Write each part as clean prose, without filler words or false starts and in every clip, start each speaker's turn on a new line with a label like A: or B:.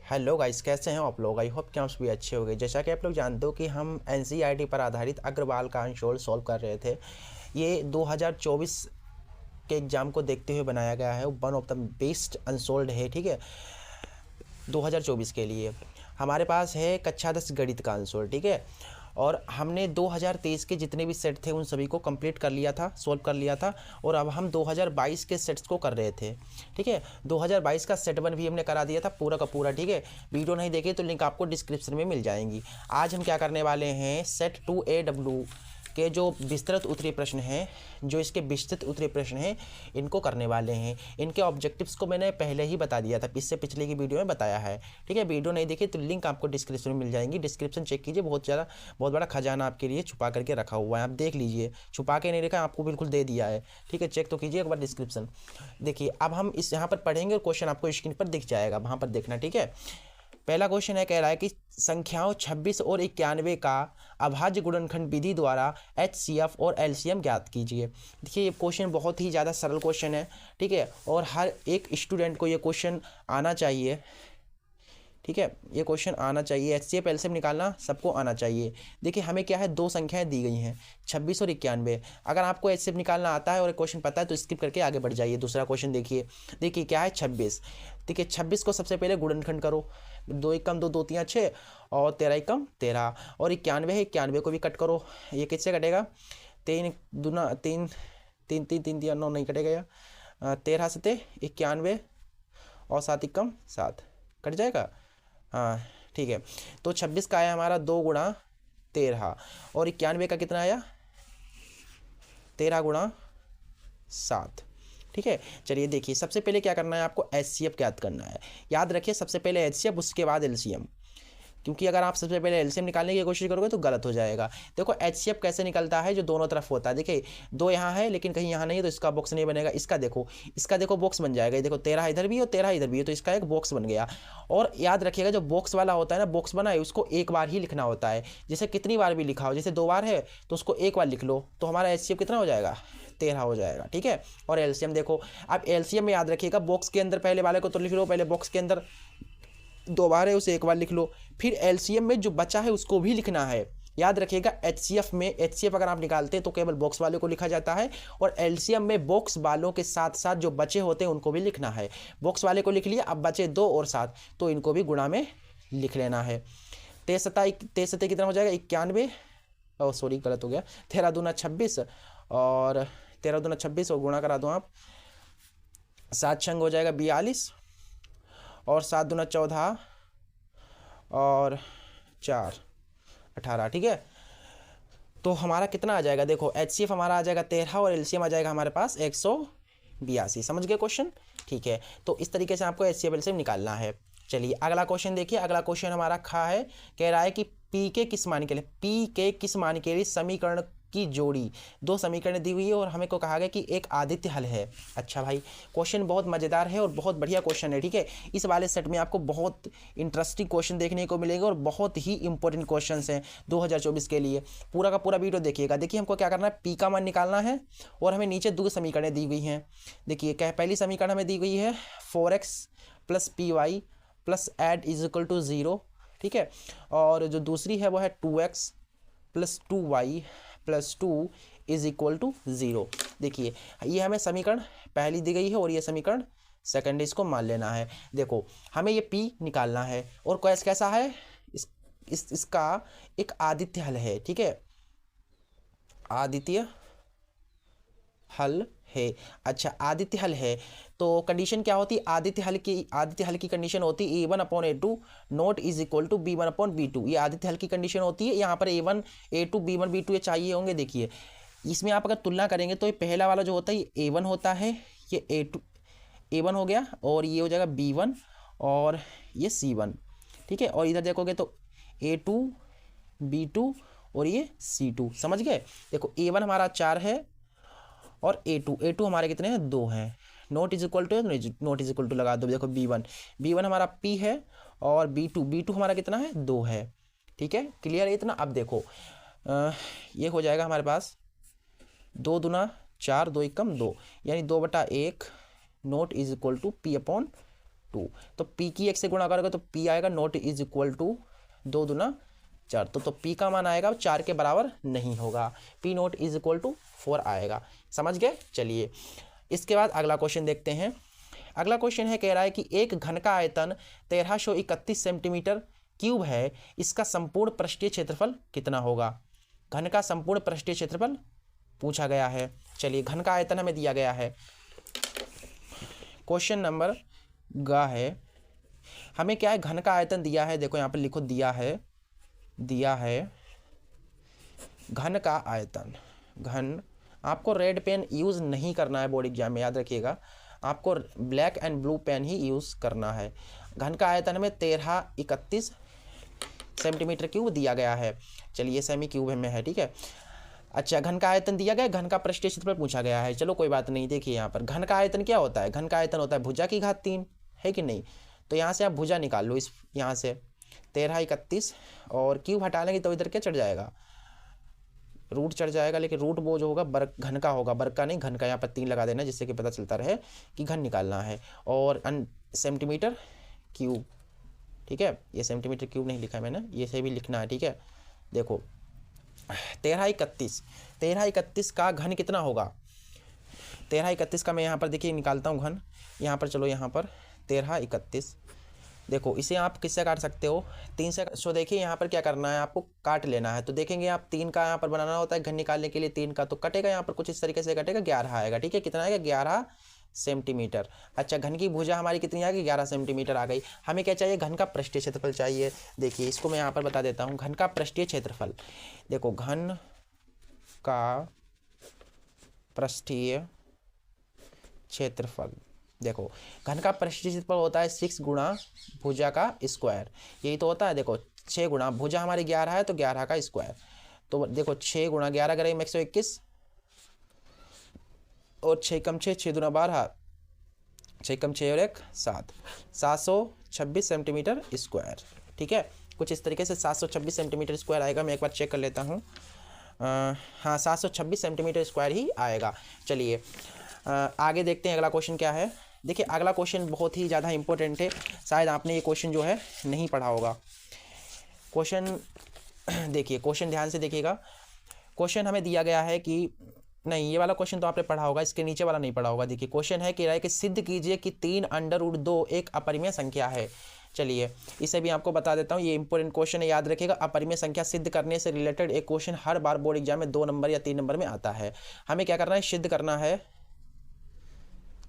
A: Hello guys, कैसे हैं आप लोग। आई होप कि आप सभी अच्छे हो गए। जैसा कि आप लोग जानते हो कि हम एनसीईआरटी पर आधारित अग्रवाल का अंशोल सॉल्व कर रहे थे। ये 2024 के एग्ज़ाम को देखते हुए बनाया गया है। One of the best unsold है, ठीक है। 2024 के लिए हमारे पास है कक्षा 10 गणित का आंसर, ठीक है। और हमने 2023 के जितने भी सेट थे उन सभी को कंप्लीट कर लिया था, सोल्व कर लिया था। और अब हम 2022 के सेट्स को कर रहे थे, ठीक है। 2022 का सेट 1 भी हमने करा दिया था पूरा का पूरा, ठीक है। वीडियो नहीं देखे तो लिंक आपको डिस्क्रिप्शन में मिल जाएंगी। आज हम क्या करने वाले हैं, सेट 2AW के जो विस्तृत उत्तरीय प्रश्न हैं, जो इसके विस्तृत उत्तरीय प्रश्न हैं, इनको करने वाले हैं। इनके ऑब्जेक्टिव्स को मैंने पहले ही बता दिया था, इससे पिछले की वीडियो में बताया है, ठीक है। वीडियो नहीं देखी तो लिंक आपको डिस्क्रिप्शन में मिल जाएंगी। डिस्क्रिप्शन चेक कीजिए, बहुत बड़ा खजाना आपके लिए छुपा करके रखा हुआ है। आप देख लीजिए, छुपा के नहीं रखा, आपको बिल्कुल दे दिया है, ठीक है। चेक तो कीजिए एक बार डिस्क्रिप्शन। देखिए अब हम इस यहाँ पर पढ़ेंगे और क्वेश्चन आपको स्क्रीन पर दिख जाएगा, वहाँ पर देखना, ठीक है। पहला क्वेश्चन है, कह रहा है कि संख्याओं 26 और 91 का अभाज्य गुणनखंड विधि द्वारा HCF और LCM ज्ञात कीजिए। देखिए ये क्वेश्चन बहुत ही ज़्यादा सरल क्वेश्चन है, ठीक है। और हर एक स्टूडेंट को ये क्वेश्चन आना चाहिए, ठीक है। ये क्वेश्चन आना चाहिए, HCF LCM निकालना सबको आना चाहिए। देखिए हमें क्या है, दो संख्याएं दी गई हैं 26 और 91। अगर आपको HCF निकालना आता है और क्वेश्चन पता है तो स्किप करके आगे बढ़ जाइए। दूसरा क्वेश्चन देखिए क्या है, 26। देखिए 26 को सबसे पहले गुणनखंड करो, 2 एकम 2, 2 3 6 और 13 एकम 13। और 91 है, 91 को भी कट करो। ये किससे कटेगा, 3 दूना 3, 3 3 3 3 9 नहीं कटेगा या 13 से 91 और 7 एकम 7 कट जाएगा। हाँ ठीक है। तो 26 का आया हमारा 2 गुणा 13 और 91 का कितना आया, 13 गुणा 7, ठीक है। चलिए देखिए सबसे पहले क्या करना है, आपको HCF ज्ञात करना है। याद रखिए सबसे पहले HCF उसके बाद LCM, क्योंकि अगर आप सबसे पहले LCM निकालने की कोशिश करोगे तो गलत हो जाएगा। देखो HCF कैसे निकलता है, जो दोनों तरफ होता है। देखिए 2 यहाँ है लेकिन कहीं यहाँ नहीं है तो इसका बॉक्स नहीं बनेगा। इसका देखो बॉक्स बन जाएगा। देखो 13 इधर भी है और 13 इधर भी है तो इसका एक बॉक्स बन गया। और याद रखिएगा जो बॉक्स वाला होता है ना, बॉक्स बना है उसको एक बार ही लिखना होता है। जैसे कितनी बार भी लिखा हो, जैसे 2 बार है तो उसको एक बार लिख लो, तो हमारा HCF कितना हो जाएगा, 13 हो जाएगा, ठीक है। और LCM देखो, अब LCM में याद रखिएगा बॉक्स के अंदर पहले वाले को तो लिख लो, पहले बॉक्स के अंदर 2 बार है उसे एक बार लिख लो। फिर LCM में जो बचा है उसको भी लिखना है। याद रखिएगा HCF अगर आप निकालते हैं तो केवल बॉक्स वाले को लिखा जाता है, और LCM में बॉक्स वालों के साथ साथ जो बचे होते हैं उनको भी लिखना है। बॉक्स वाले को लिख लिया, अब बचे 2 और 7 तो इनको भी गुणा में लिख लेना है। 23 कितना हो जाएगा, 91, सॉरी गलत हो गया, 13 दूना 26 और 13 दूना 26 और गुणा करा दो आप, 7 छंग हो जाएगा 42 और 7 दूना 14 और 4 18, ठीक है। तो हमारा कितना आ जाएगा, देखो HCF हमारा आ जाएगा 13 और LCM आ जाएगा हमारे पास 182। समझ गए क्वेश्चन, ठीक है। तो इस तरीके से आपको HCF LCM निकालना है। चलिए अगला क्वेश्चन देखिए। अगला क्वेश्चन हमारा खा है, कह रहा है कि P के किस मान के लिए समीकरण की जोड़ी, 2 समीकरण दी हुई है और हमें को कहा गया कि एक आदित्य हल है। अच्छा भाई, क्वेश्चन बहुत मज़ेदार है और बहुत बढ़िया क्वेश्चन है, ठीक है। इस वाले सेट में आपको बहुत इंटरेस्टिंग क्वेश्चन देखने को मिलेंगे और बहुत ही इंपॉर्टेंट क्वेश्चन हैं 2024 के लिए। पूरा का पूरा वीडियो देखिएगा। देखिए हमको क्या करना है, P का मान निकालना है और हमें नीचे 2 समीकरणें दी हुई हैं। देखिए क्या, पहली समीकरण हमें दी गई है 4x + py + ऐड = 0, ठीक है। और जो दूसरी है वो है 2x + 2y + 2 = 0। देखिए ये हमें समीकरण पहली दी गई है और ये समीकरण सेकंड, इसको मान लेना है। देखो हमें ये P निकालना है और कैसा है, इसका एक आदित्य हल है, ठीक है, आदित्य हल है। अच्छा आदित्य हल है तो कंडीशन क्या होती है, आदित्य हल की कंडीशन होती है A1/A2 नॉट = B1/B2। ये आदित्य हल की कंडीशन होती है। यहाँ पर A1 A2 B1 B2 ये चाहिए होंगे। देखिए इसमें आप अगर तुलना करेंगे तो ये पहला वाला जो होता है ये A1 होता है, ये A1 हो गया और ये हो जाएगा B1 और ये C1, ठीक है। और इधर देखोगे तो A2 B2 और ये C2, समझ गए। देखो A1 हमारा 4 है और A2 हमारे कितने हैं, 2 हैं। नॉट इज इक्वल टू लगा दो। देखो B1 हमारा P है और B2 हमारा कितना है, 2 है, ठीक है। क्लियर है इतना। अब देखो ये हो जाएगा हमारे पास 2 दूना 4, 2 एकम 2, यानी 2/1 not is equal to P/2 2। तो पी की 1 से गुणा करोगे तो पी आएगा नॉट इज इक्वल टू 2 दूना 4। तो पी का मान आएगा 4 के बराबर नहीं होगा, P not is equal to 4 आएगा। समझ गए? चलिए इसके बाद अगला क्वेश्चन देखते हैं। अगला क्वेश्चन है, कह रहा है कि एक घन का आयतन 1331 सेंटीमीटर क्यूब है, इसका संपूर्ण पृष्ठीय क्षेत्रफल कितना होगा? घन का संपूर्ण पृष्ठीय क्षेत्रफल पूछा गया है। चलिए घन का आयतन हमें दिया गया है, क्वेश्चन नंबर ग है, हमें क्या है घन का आयतन दिया है, देखो यहाँ पर लिखो दिया है घन का आयतन। घन, आपको रेड पेन यूज़ नहीं करना है बोर्ड एग्जाम में, याद रखिएगा, आपको ब्लैक एंड ब्लू पेन ही यूज़ करना है। घन का आयतन में 1331 सेंटीमीटर क्यूब दिया गया है। चलिए सेमी क्यूब में है, ठीक है। अच्छा, घन का आयतन दिया गया, घन का पृष्ठीय क्षेत्रफल पूछा गया है। चलो कोई बात नहीं, देखिए यहाँ पर घन का आयतन क्या होता है, घन का आयतन होता है भुजा की घात 3, है कि नहीं। तो यहाँ से आप भुजा निकाल लो, इस यहाँ से 1331 और क्यूब हटा लेंगे तो इधर क्या चढ़ जाएगा, रूट चढ़ जाएगा, लेकिन रूट वो जो होगा वर्ग घन का होगा, वर्ग का नहीं, घन का। यहाँ पर 3 लगा देना जिससे कि पता चलता रहे कि घन निकालना है। और सेंटीमीटर क्यूब, ठीक है, ये सेंटीमीटर क्यूब नहीं लिखा है मैंने, ये से भी लिखना है, ठीक है। देखो 1331 का घन कितना होगा, 1331 का मैं यहाँ पर देखिए निकालता हूँ घन, यहाँ पर चलो, यहाँ पर 1331, देखो इसे आप किससे काट सकते हो, 3 से। सो देखिए यहाँ पर क्या करना है, आपको काट लेना है। तो देखेंगे आप 3 का यहाँ पर बनाना होता है घन निकालने के लिए, 3 का तो कटेगा यहाँ पर कुछ इस तरीके से कटेगा, 11 आएगा, ठीक है। कितना आएगा, 11 सेंटीमीटर। अच्छा, घन की भुजा हमारी कितनी आ गई, 11 सेंटीमीटर आ गई। हमें क्या चाहिए, घन का पृष्ठीय क्षेत्रफल चाहिए। देखिए इसको मैं यहाँ पर बता देता हूँ, घन का पृष्ठीय क्षेत्रफल। देखो घन का पृष्ठीय क्षेत्रफल, देखो घन का पृष्ठीय क्षेत्रफल होता है 6 गुणा भुजा का स्क्वायर, यही तो होता है। देखो 6 गुणा भुजा हमारी 11 है तो 11 का स्क्वायर, तो देखो 6 गुणा 11 करेंगे 121 और 6 कम 6, 6 दूना 12, 6 कम 6 और 1 7, 726 सेंटीमीटर स्क्वायर, ठीक है। कुछ इस तरीके से 726 सेंटीमीटर स्क्वायर आएगा। मैं एक बार चेक कर लेता हूँ, हाँ 726 सेंटीमीटर स्क्वायर ही आएगा। चलिए आगे देखते हैं अगला क्वेश्चन क्या है। देखिए अगला क्वेश्चन बहुत ही ज़्यादा इंपॉर्टेंट है, शायद आपने ये क्वेश्चन जो है नहीं पढ़ा होगा। क्वेश्चन देखिए, क्वेश्चन ध्यान से देखिएगा। क्वेश्चन हमें दिया गया है कि नहीं, ये वाला क्वेश्चन तो आपने पढ़ा होगा, इसके नीचे वाला नहीं पढ़ा होगा। देखिए क्वेश्चन है कि सिद्ध कीजिए कि 3√2 एक अपरिमेय संख्या है। चलिए इसे भी आपको बता देता हूँ, ये इंपॉर्टेंट क्वेश्चन है, याद रखिएगा। अपरिमेय संख्या सिद्ध करने से रिलेटेड एक क्वेश्चन हर बार बोर्ड एग्जाम में 2 नंबर या 3 नंबर में आता है। हमें क्या करना है, सिद्ध करना है।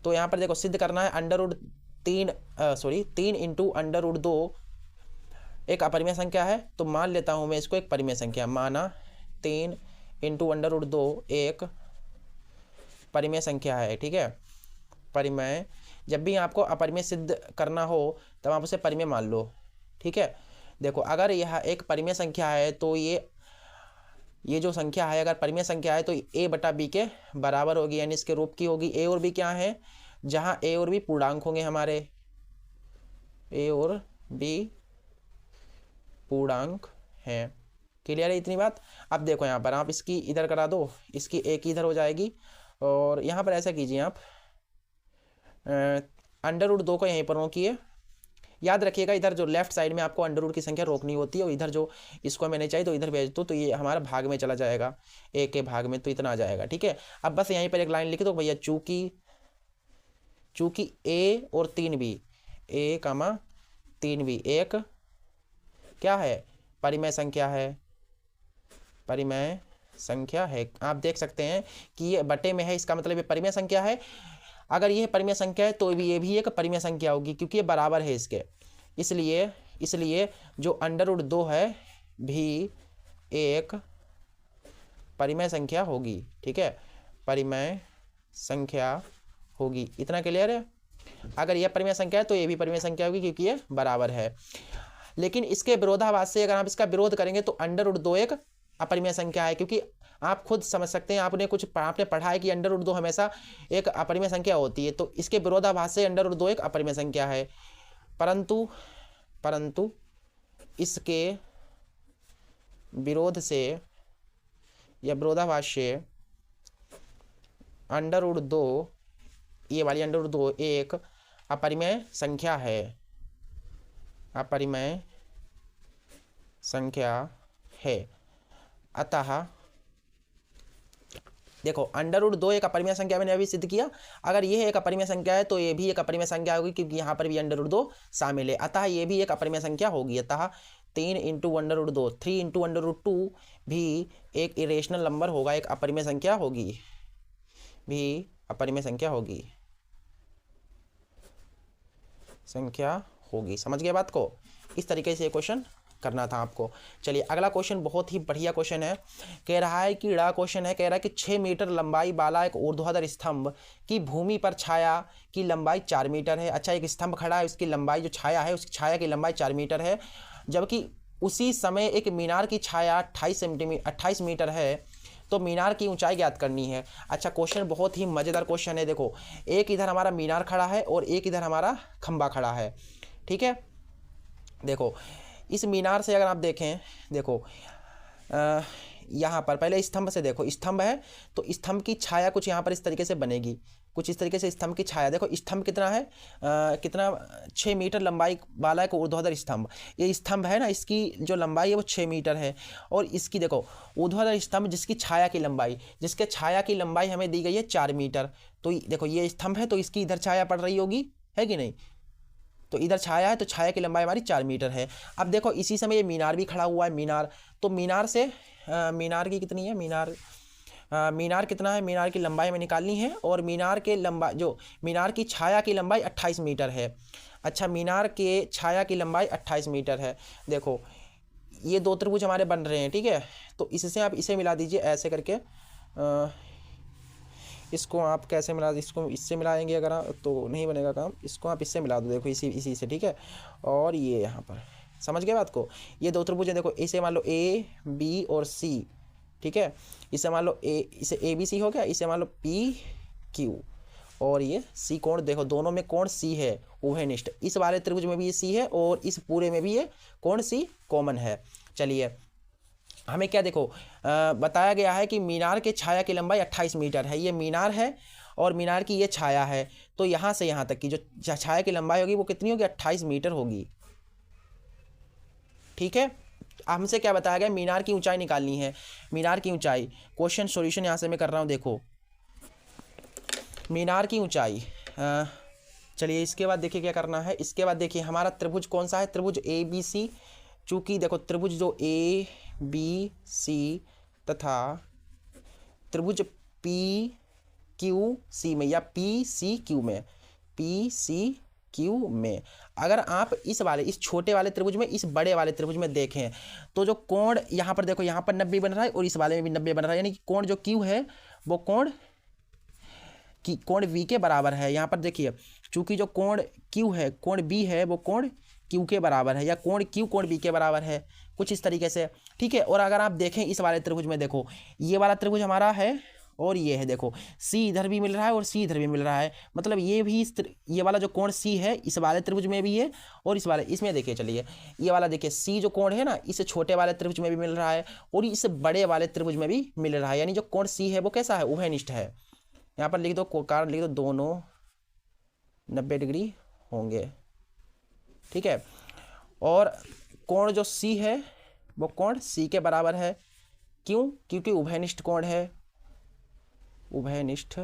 A: तो यहाँ पर देखो सिद्ध करना है 3 इंटू √2 एक अपरिमेय संख्या है। तो मान लेता हूँ मैं इसको एक परिमेय संख्या, माना 3 इंटू √2 एक परिमेय संख्या है, ठीक है। परिमेय, जब भी आपको अपरिमेय सिद्ध करना हो तब आप उसे परिमेय मान लो, ठीक है। देखो अगर यह एक परिमेय संख्या है तो ये जो संख्या है अगर परिमेय संख्या है तो a/b के बराबर होगी, यानी इसके रूप की होगी। a और b क्या है, जहाँ a और b पूर्णांक होंगे हमारे, a और b पूर्णांक हैं। क्लियर है इतनी बात। अब देखो यहाँ पर आप इसकी इधर करा दो, इसकी एक इधर हो जाएगी, और यहाँ पर ऐसा कीजिए आप √2 को यहीं पर रोकिए। याद रखिएगा इधर जो लेफ्ट साइड में आपको अंडर रूट की संख्या रोकनी होती है, और इधर जो इसको हमें नहीं चाहिए तो इधर भेज दो, तो ये हमारा भाग में चला जाएगा, ए के भाग में, तो इतना आ जाएगा, ठीक है। अब बस यहीं पर एक लाइन लिख दो भैया, चूंकि a और 3b, a, 3b एक क्या है, परिमेय संख्या है, परिमेय संख्या है। आप देख सकते हैं कि ये बटे में है, इसका मतलब ये परिमेय संख्या है। अगर ये परिमेय संख्या है तो ये भी एक परिमेय संख्या होगी, क्योंकि ये बराबर है इसके। इसलिए जो √2 है भी एक परिमेय संख्या होगी, ठीक है, परिमेय संख्या होगी। इतना क्लियर है। अगर यह परिमेय संख्या है तो ये भी परिमेय संख्या होगी, क्योंकि ये बराबर है। लेकिन इसके विरोधाभास से अगर आप इसका विरोध करेंगे तो √2 एक अपरिमेय संख्या है, क्योंकि आप खुद समझ सकते हैं, आपने पढ़ा है कि √2 हमेशा एक अपरिमेय संख्या होती है। तो इसके विरोधाभास से √2 एक अपरिमेय संख्या है, परंतु इसके विरोध से या विरोधाभास से √2, ये वाली √2 एक अपरिमेय संख्या है, अपरिमेय संख्या है। अतः देखो √2 एक अपरिमेय संख्या, मैंने अभी सिद्ध किया। अगर ये एक अपरिमेय संख्या है तो ये भी एक अपरिमेय संख्या होगी, क्योंकि यहाँ पर भी √2 शामिल है। अतः ये भी एक अपरिमेय संख्या होगी। अतः 3 × √2, 3 × √2 भी एक इरेशनल नंबर होगा, एक अपरिमेय संख्या होगी, भी अपरिमेय संख्या होगी, समझ गए बात को? इस तरीके से क्वेश्चन करना था आपको। चलिए अगला क्वेश्चन बहुत ही बढ़िया क्वेश्चन है। कह रहा है कि क्वेश्चन है, कह रहा है कि 6 मीटर लंबाई वाला एक ऊर्ध्वाधर स्तंभ की भूमि पर छाया की लंबाई 4 मीटर है। अच्छा, एक स्तंभ खड़ा है, उसकी लंबाई जो छाया है, उसकी छाया की लंबाई 4 मीटर है, जबकि उसी समय एक मीनार की छाया 28 मीटर है, तो मीनार की ऊंचाई ज्ञात करनी है। अच्छा, क्वेश्चन बहुत ही मज़ेदार क्वेश्चन है। देखो, एक इधर हमारा मीनार खड़ा है और एक इधर हमारा खंबा खड़ा है, ठीक है। देखो इस मीनार से अगर आप देखें, देखो यहाँ पर पहले स्तंभ से देखो, स्तंभ है तो स्तंभ की छाया कुछ यहाँ पर इस तरीके से बनेगी, कुछ इस तरीके से स्तंभ की छाया। देखो स्तंभ कितना है, कितना 6 मीटर लंबाई वाला एक ऊर्ध्वाधर स्तंभ, ये स्तंभ है ना, इसकी जो लंबाई है वो 6 मीटर है। और इसकी देखो ऊर्ध्वाधर स्तंभ जिसकी छाया की लंबाई, जिसके छाया की लंबाई हमें दी गई है 4 मीटर। तो देखो ये स्तंभ है तो इसकी इधर छाया पड़ रही होगी, है कि नहीं? तो इधर छाया है तो छाया की लंबाई हमारी 4 मीटर है। अब देखो इसी समय ये मीनार भी खड़ा हुआ है, मीनार, तो मीनार से मीनार की कितनी है, मीनार कितना है, मीनार की लंबाई हमें निकालनी है। और मीनार के लंबाई, जो मीनार की छाया की लंबाई 28 मीटर है। अच्छा, मीनार के छाया की लंबाई 28 मीटर है। देखो ये 2 त्रिभुज हमारे बन रहे हैं, ठीक है। तो इससे आप इसे मिला दीजिए ऐसे करके, इसको आप कैसे मिला, इसको इससे मिलाएंगे अगर आप तो नहीं बनेगा काम, इसको आप इससे मिला दो, देखो इसी से, ठीक है। और ये यहाँ पर समझ गए बात को? ये 2 त्रिभुज हैं, देखो इसे मान लो A, B और C, ठीक है। इसे मान लो इसे ABC हो गया, इसे मान लो PQ, और ये C कोण, देखो दोनों में कोण C है उभयनिष्ठ, इस वाले त्रिभुज में भी ये C है और इस पूरे में भी ये कोण C कॉमन है। चलिए हमें क्या देखो बताया गया है कि मीनार के छाया की लंबाई 28 मीटर है। ये मीनार है और मीनार की ये छाया है, तो यहाँ से यहाँ तक की जो छाया की लंबाई होगी वो कितनी होगी, 28 मीटर होगी, ठीक है। हमसे क्या बताया गया, मीनार की ऊंचाई निकालनी है। मीनार की ऊंचाई, क्वेश्चन सॉल्यूशन यहाँ से मैं कर रहा हूँ। देखो मीनार की ऊंचाई, चलिए इसके बाद देखिए क्या करना है। इसके बाद देखिए हमारा त्रिभुज कौन सा है, त्रिभुज ABC। चूँकि देखो त्रिभुज जो ABC तथा त्रिभुज PQC में या PCQ में अगर आप इस छोटे वाले त्रिभुज में इस बड़े वाले त्रिभुज में देखें तो जो कोण यहाँ पर देखो, यहाँ पर 90 बन रहा है और इस वाले में भी 90 बन रहा है, यानी कि कोण जो Q है वो कोण V के बराबर है। यहाँ पर देखिए चूंकि जो कोण Q है, कोण B है, वो कोण Q के बराबर है, या कोण Q कोण B के बराबर है, कुछ इस तरीके से, ठीक है। और अगर आप देखें इस वाले त्रिभुज में, देखो ये वाला त्रिभुज हमारा है और ये है, देखो C इधर भी मिल रहा है और C इधर भी मिल रहा है, मतलब ये भी ये वाला जो कोण C है इस वाले त्रिभुज में भी है और इस वाले इसमें देखिए, चलिए ये वाला देखिए C जो कोण है ना, इस छोटे वाले त्रिभुज में भी मिल रहा है और इस बड़े वाले त्रिभुज में भी मिल रहा है, यानी जो कोण C है वो कैसा है, उभयनिष्ठ है। यहाँ पर लिख दो, कारण लिख दो, दोनों 90 डिग्री होंगे, ठीक है। और कोण जो C है वो कोण C के बराबर है, क्यों? क्योंकि उभयनिष्ठ कोण है, उभयनिष्ठ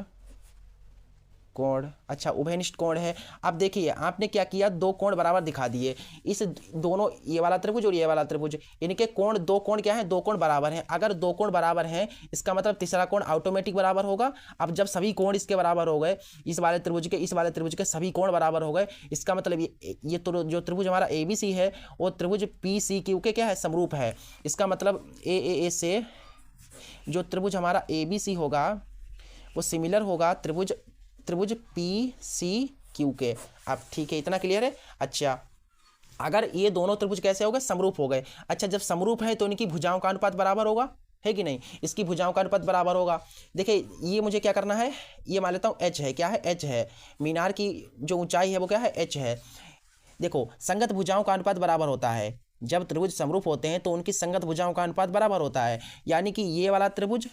A: कोण। अच्छा, उभयनिष्ठ कोण है। अब देखिए आपने क्या किया, 2 कोण बराबर दिखा दिए, इस दोनों, ये वाला त्रिभुज और ये वाला त्रिभुज, इनके कोण, 2 कोण क्या है, 2 कोण बराबर हैं। अगर 2 कोण बराबर हैं इसका मतलब तीसरा कोण ऑटोमेटिक बराबर होगा। अब जब सभी कोण इसके बराबर हो गए, इस वाले त्रिभुज के सभी कोण बराबर हो गए, इसका मतलब ये तो जो त्रिभुज हमारा ABC है वो त्रिभुज PCQ के क्या है, समरूप है। इसका मतलब A से जो त्रिभुज हमारा ABC होगा वो सिमिलर होगा त्रिभुज PCQ के। अब ठीक है, इतना क्लियर है। अच्छा, अगर ये दोनों त्रिभुज कैसे हो गए, समरूप हो गए। अच्छा, जब समरूप है तो इनकी भुजाओं का अनुपात बराबर होगा, है कि नहीं? इसकी भुजाओं का अनुपात बराबर होगा। देखिए ये मुझे क्या करना है, ये मान लेता हूँ H है, क्या है, H है, मीनार की जो ऊंचाई है वो क्या है, H है। देखो संगत भुजाओं का अनुपात बराबर होता है, जब त्रिभुज समरूप होते हैं तो उनकी संगत भुजाओं का अनुपात बराबर होता है, यानी कि ये वाला त्रिभुज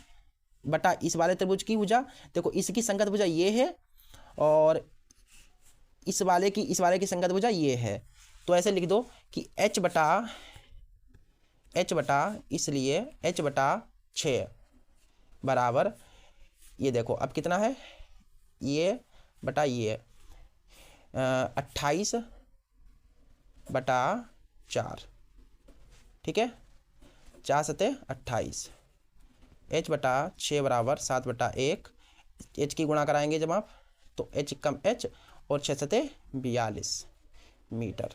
A: बटा इस वाले त्रिभुज की भुजा, देखो इसकी संगत भुजा ये है और इस वाले की संगत भुजा ये है, तो ऐसे लिख दो कि h बटा इसलिए h/6 बराबर, ये देखो अब कितना है, ये बटा ये 28/4, ठीक है, 4 सते 28, h/6 बराबर 7/1, h की गुणा कराएंगे जब आप तो h कम h और 6 सते 42 मीटर।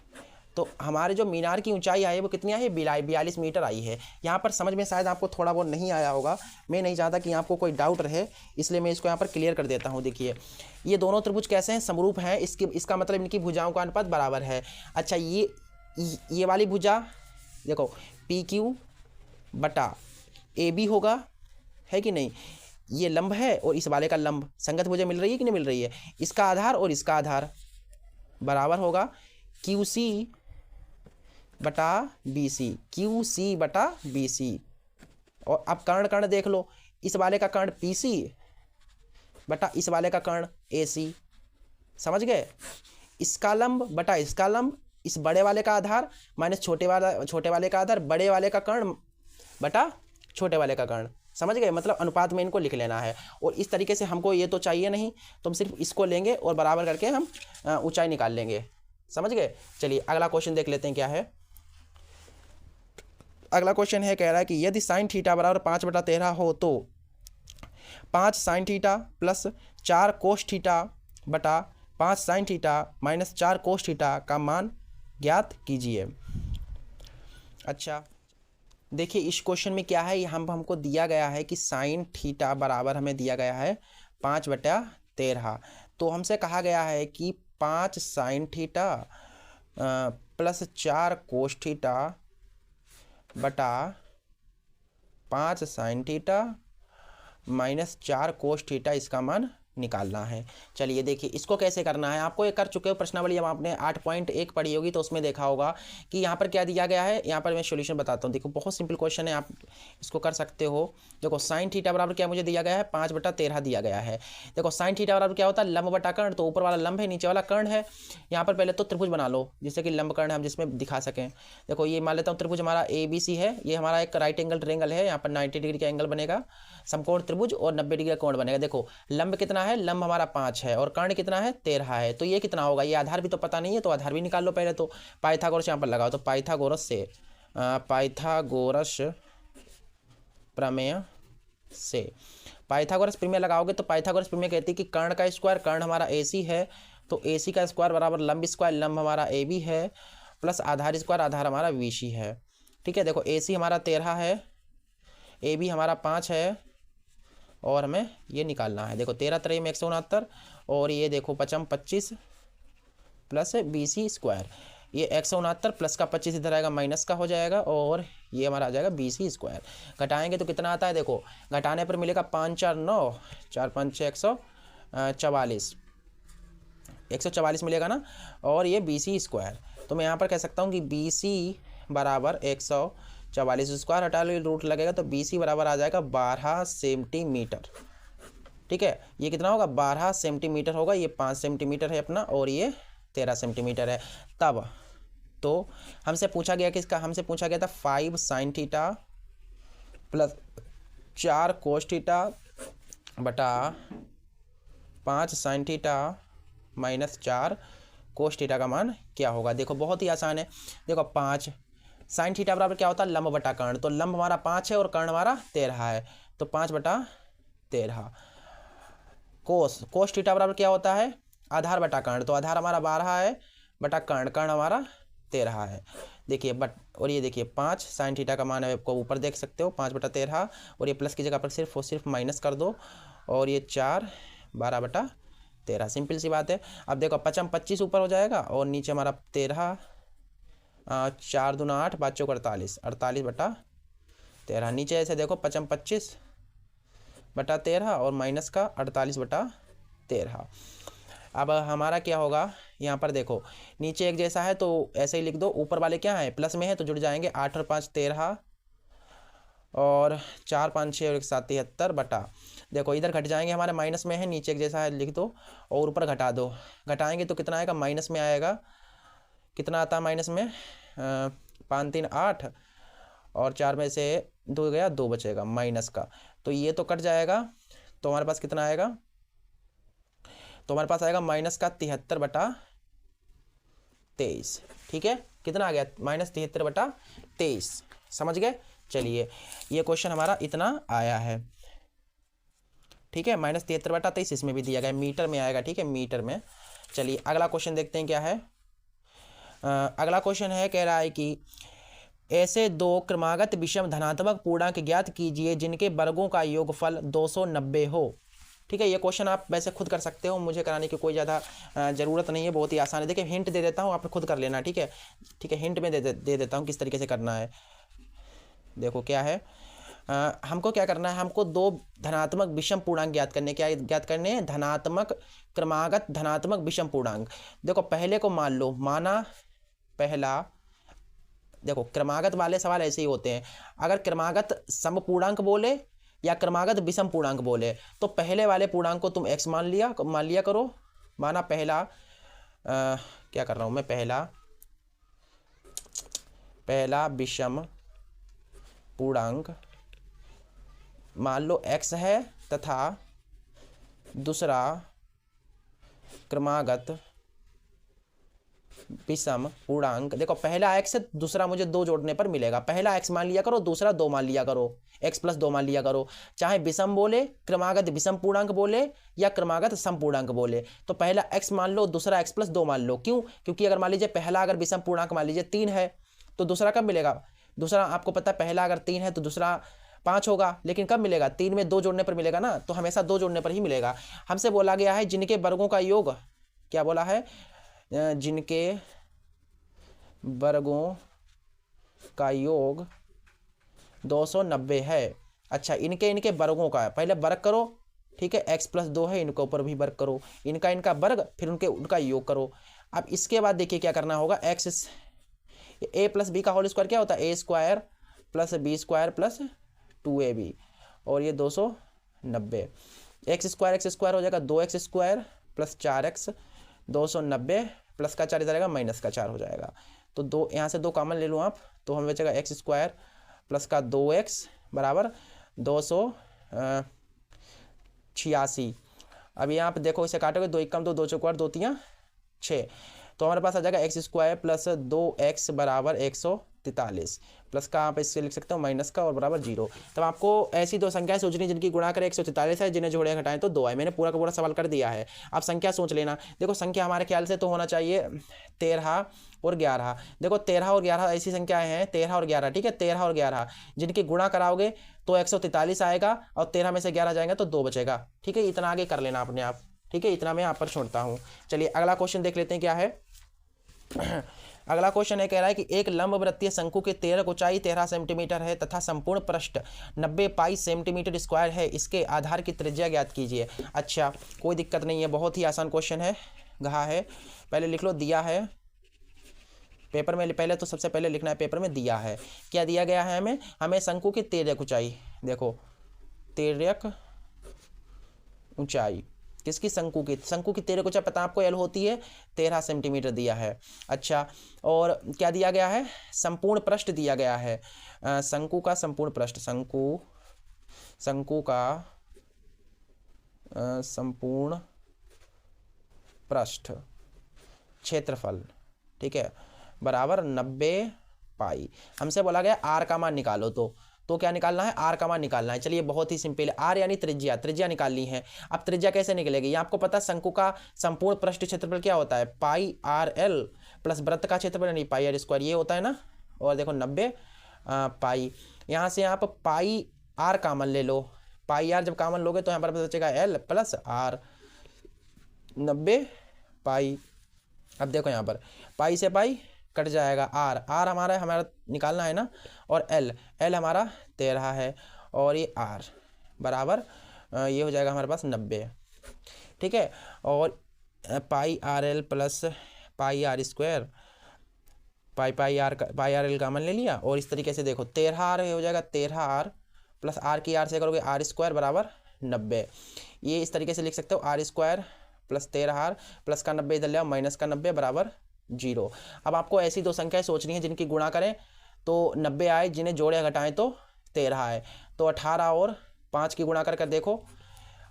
A: तो हमारे जो मीनार की ऊंचाई आई है वो कितनी आई है, 42 मीटर आई है। यहाँ पर समझ में शायद आपको थोड़ा बहुत नहीं आया होगा, मैं नहीं चाहता कि आपको कोई डाउट रहे, इसलिए मैं इसको यहाँ पर क्लियर कर देता हूँ। देखिए ये दोनों त्रिभुज कैसे हैं, समरूप हैं, इसका मतलब इनकी भुजाओं का अनुपात बराबर है। अच्छा ये वाली भुजा देखो PQ बटा AB होगा, है कि नहीं, ये लंब है और इस वाले का लंब, संगत भुजा मिल रही है कि नहीं मिल रही है, इसका आधार और इसका आधार बराबर होगा QC बटा BC, और अब कर्ण देख लो, इस वाले का कर्ण PC बटा इस वाले का कर्ण AC, समझ गए, इसका लंब बटा इसका लंब, इस बड़े वाले का आधार माइनस छोटे वाले का आधार, बड़े वाले का कर्ण बटा छोटे वाले का कर्ण, समझ गए, मतलब अनुपात में इनको लिख लेना है। और इस तरीके से हमको ये तो चाहिए नहीं, तो हम सिर्फ इसको लेंगे और बराबर करके हम ऊंचाई निकाल लेंगे, समझ गए। चलिए अगला क्वेश्चन देख लेते हैं क्या है। अगला क्वेश्चन है, कह रहा है कि यदि साइन थीटा बराबर 5/13 हो तो 5 sine theta plus 4 cos theta बटा 5 sine theta minus 4 cos theta का मान ज्ञात कीजिए। अच्छा देखिए इस क्वेश्चन में क्या है, हमको दिया गया है कि साइन थीटा बराबर हमें दिया गया है 5/13, तो हमसे कहा गया है कि 5 sine theta plus 4 cos theta बटा 5 sine theta minus 4 cos theta, इसका मान निकालना है। चलिए देखिए इसको कैसे करना है, आपको ये कर चुके हो प्रश्नावली, जब आपने 8.1 पढ़ी होगी तो उसमें देखा होगा कि यहाँ पर क्या दिया गया है। यहाँ पर मैं सॉल्यूशन बताता हूँ, देखो बहुत सिंपल क्वेश्चन है, आप इसको कर सकते हो। देखो साइन थीटा बराबर क्या मुझे दिया गया है, 5/13 दिया गया है। देखो साइन थीटा बराबर क्या होता है, लंब बटा कर्ण, तो ऊपर वाला लंब है नीचे वाला कर्ण है। यहाँ पर पहले तो त्रिभुज बना लो जिससे कि लंब कर्ण हम जिसमें दिखा सकें। देखो ये मान लेता हूँ त्रिभुज हमारा ABC है, ये हमारा एक राइट एंगल ट्रायंगल है, यहाँ पर 90 डिग्री का एंगल बनेगा, समकोण त्रिभुज, और 90 डिग्री का कोण बनेगा। देखो लंब कितना है, लंब हमारा 5 है और कर्ण कितना है 13 है, तो ये कितना होगा, ये आधार भी तो पता नहीं है, तो आधार भी निकाल लो पहले। तो पाइथागोरस यहाँ पर लगाओ, तो पाइथागोरस प्रमेय से पाइथागोरस प्रमेय लगाओगे तो पाइथागोरस प्रमेय कहती है कि कर्ण का स्क्वायर, कर्ण हमारा AC है तो AC का स्क्वायर बराबर लंब स्क्वायर, लंब हमारा AB है प्लस आधार स्क्वायर, आधार हमारा BC है, ठीक है। देखो AC हमारा 13 है, AB हमारा 5 है और हमें ये निकालना है। देखो 13 3 में 169 और ये देखो 5 25 प्लस BC स्क्वायर, ये 169 प्लस का 25 इधर आएगा माइनस का हो जाएगा और ये हमारा आ जाएगा BC स्क्वायर। घटाएंगे तो कितना आता है, देखो घटाने पर मिलेगा 5 4 9, 4 5 6 144 मिलेगा ना, और ये BC स्क्वायर। तो मैं यहाँ पर कह सकता हूँ कि BC बराबर 144 स्क्वायर, हटा लो रूट लगेगा तो BC बराबर आ जाएगा 12 सेंटीमीटर, ठीक है। ये कितना होगा 12 सेंटीमीटर होगा, ये 5 सेंटीमीटर है अपना और ये 13 सेंटीमीटर है। तब तो हमसे पूछा गया किसका, हमसे पूछा गया था 5 sine theta plus 4 cos theta बटा 5 sine theta minus 4 cos theta का मान क्या होगा। देखो बहुत ही आसान है, देखो 5 साइन थीटा बराबर क्या होता है, लंब बटा कर्ण, तो लंब हमारा 5 है और कर्ण हमारा 13 है, तो 5/13। कोस थीटा बराबर क्या होता है, आधार बटा कर्ण, तो आधार हमारा 12 है बटा कर्ण, कर्ण हमारा 13 है। देखिए और ये देखिए 5 साइन थीटा का मान है, आपको ऊपर देख सकते हो 5/13, और ये प्लस की जगह पर सिर्फ माइनस कर दो, और ये 4 12/13, सिंपल सी बात है। अब देखो 5 25 ऊपर हो जाएगा और नीचे हमारा 13, 4 दूना 8, 5 चौक 48, 48/13, नीचे ऐसे देखो 5 25/13 और माइनस का 48/13। अब हमारा क्या होगा, यहाँ पर देखो नीचे एक जैसा है तो ऐसे ही लिख दो, ऊपर वाले क्या है प्लस में है तो जुड़ जाएंगे, 8 और 5 13 और 4 5 6 और 1 7 73 बटा, देखो इधर घट जाएंगे, हमारे माइनस में है, नीचे एक जैसा है लिख दो और ऊपर घटा दो। घटाएंगे तो कितना आएगा, माइनस में आएगा, कितना आता है माइनस में, 5 3 8 और 4 में से 2 गया, 2 बचेगा माइनस का, तो ये तो कट जाएगा, तो हमारे पास कितना आएगा, तो हमारे पास आएगा माइनस का 73 बटा 23। ठीक है, कितना आ गया, माइनस 73 बटा 23, समझ गए। चलिए ये क्वेश्चन हमारा इतना आया है। ठीक है, माइनस 73 बटा 23 इसमें भी दिया गया, मीटर में आएगा। ठीक है, मीटर में। चलिए अगला क्वेश्चन देखते हैं क्या है। अगला क्वेश्चन है, कह रहा है कि ऐसे दो क्रमागत विषम धनात्मक पूर्णांक ज्ञात कीजिए जिनके वर्गों का योगफल 290 हो। ठीक है, ये क्वेश्चन आप वैसे खुद कर सकते हो, मुझे कराने की कोई ज़्यादा ज़रूरत नहीं है, बहुत ही आसान है। देखिए हिंट दे देता हूँ, आप खुद कर लेना। ठीक है, ठीक है, हिंट में दे देता हूँ किस तरीके से करना है। देखो क्या है, हमको क्या करना है, हमको दो धनात्मक विषम पूर्णांक ज्ञात करने, क्या ज्ञात करने हैं, धनात्मक क्रमागत धनात्मक विषम पूर्णांक। देखो पहले को मान लो, माना पहला, देखो क्रमागत वाले सवाल ऐसे ही होते हैं, अगर क्रमागत सम पूर्णांक बोले या क्रमागत विषम पूर्णांक बोले तो पहले वाले पूर्णांक को तुम x मान लिया करो। माना पहला क्या कर रहा हूँ मैं, पहला विषम पूर्णांक मान लो x है तथा दूसरा क्रमागत विषम पूर्णांक। देखो पहला x है, दूसरा मुझे 2 जोड़ने पर मिलेगा, पहला x मान लिया करो, दूसरा 2 मान लिया करो, x + 2 मान लिया करो। चाहे विषम बोले, क्रमागत विषम पूर्णांक बोले या क्रमागत सम पूर्णांक बोले, तो पहला x मान लो, दूसरा x + 2 मान लो। क्यों? क्योंकि अगर मान लीजिए पहला अगर विषम पूर्णांक मान लीजिए 3 है तो दूसरा कब मिलेगा, दूसरा आपको पता है पहला अगर 3 है तो दूसरा 5 होगा, लेकिन कब मिलेगा, 3 में 2 जोड़ने पर मिलेगा ना, तो हमेशा 2 जोड़ने पर ही मिलेगा। हमसे बोला गया है जिनके वर्गों का योग, क्या बोला है, जिनके वर्गों का योग 290 है। अच्छा, इनके वर्गों का पहले वर्ग करो। ठीक है, x + 2 है, इनके ऊपर भी वर्ग करो, इनका वर्ग, फिर उनका योग करो। अब इसके बाद देखिए क्या करना होगा, a + b का होल स्क्वायर क्या होता है, a² + b² + 2ab और ये 290, x² हो जाएगा 2x² + 4x, 290 प्लस का 4 इधर आएगा, माइनस का 4 हो जाएगा। तो 2 यहाँ से 2 कॉमन ले लूँ आप, तो हमें बचेगा x² + का 2x बराबर 286। अब यहाँ पे देखो इसे काटोगे, 2 1 2, 2 4 2 3 6, तो हमारे पास आ जाएगा x² + 2x बराबर 143, प्लस का आप इससे लिख सकते हो माइनस का और बराबर 0। तब आपको ऐसी दो संख्याएं सोचनी जिनकी गुणा करें 143 है, जिन्हें जोड़े घटाएं तो 2 है। मैंने पूरा का पूरा सवाल कर दिया है, आप संख्या सोच लेना। देखो संख्या हमारे ख्याल से तो होना चाहिए 13 और 11। देखो 13 और 11 ऐसी संख्याएं हैं, 13 और 11। ठीक है, 13 और 11 जिनकी गुणा कराओगे तो 143 आएगा और 13 में से 11 जाएंगे तो 2 बचेगा। ठीक है, इतना आगे कर लेना अपने आप। ठीक है, इतना मैं यहाँ पर छोड़ता हूँ। चलिए अगला क्वेश्चन देख लेते हैं क्या है। अगला क्वेश्चन है, कह रहा है कि एक लंबवृत्तीय शंकु के 13 ऊंचाई 13 सेंटीमीटर है तथा संपूर्ण पृष्ठ 90 पाई सेंटीमीटर स्क्वायर है, इसके आधार की त्रिज्या ज्ञात कीजिए। अच्छा, कोई दिक्कत नहीं है, बहुत ही आसान क्वेश्चन है, कहा है पहले लिख लो, दिया है पेपर में, पहले तो सबसे पहले लिखना है पेपर में दिया है, क्या दिया गया है हमें शंकु की 13 ऊंचाई। देखो 13 ऊंचाई किसकी, शंकु की 13 ऊंचाई पता आपको एल होती है 13 सेंटीमीटर दिया है। अच्छा, और क्या दिया गया है, संपूर्ण पृष्ठ दिया गया है, शंकु का संपूर्ण पृष्ठ, शंकु का संपूर्ण पृष्ठ क्षेत्रफल, ठीक है, बराबर 90 पाई। हमसे बोला गया आर का मान निकालो, तो क्या निकालना है, आर का मान निकालना है। चलिए बहुत ही सिंपल है, आर यानी त्रिज्या निकालनी है। अब त्रिज्या कैसे निकलेगी, ये आपको पता है शंकु का संपूर्ण पृष्ठ क्षेत्रफल क्या होता है, पाई आर एल प्लस वृत्त का क्षेत्रफल यानी पाई आर स्क्वायर, ये होता है ना। और देखो 90 पाई, यहाँ से आप पाई आर कामन ले लो, पाई आर जब कामन लोगे तो यहाँ पर बचेगा एल प्लस आर, 90 पाई। अब देखो यहाँ पर पाई से पाई कट जाएगा, आर हमारा निकालना है ना, और एल हमारा 13 है और ये आर बराबर ये हो जाएगा हमारे पास 90। ठीक है, और pi R L plus pi R square, pi R L common ले लिया, और इस तरीके से देखो 13 आर हो जाएगा, 13 आर प्लस आर की आर से करोगे आर स्क्वायर बराबर 90। ये इस तरीके से लिख सकते हो are square plus 13r plus का 90 इधर ले आओ माइनस का 90 बराबर 0। अब आपको ऐसी दो संख्याएं सोचनी है जिनकी गुणा करें तो 90 आए, जिन्हें जोड़े घटाएं तो 13 आए। तो 18 और 5 की गुणा कर देखो,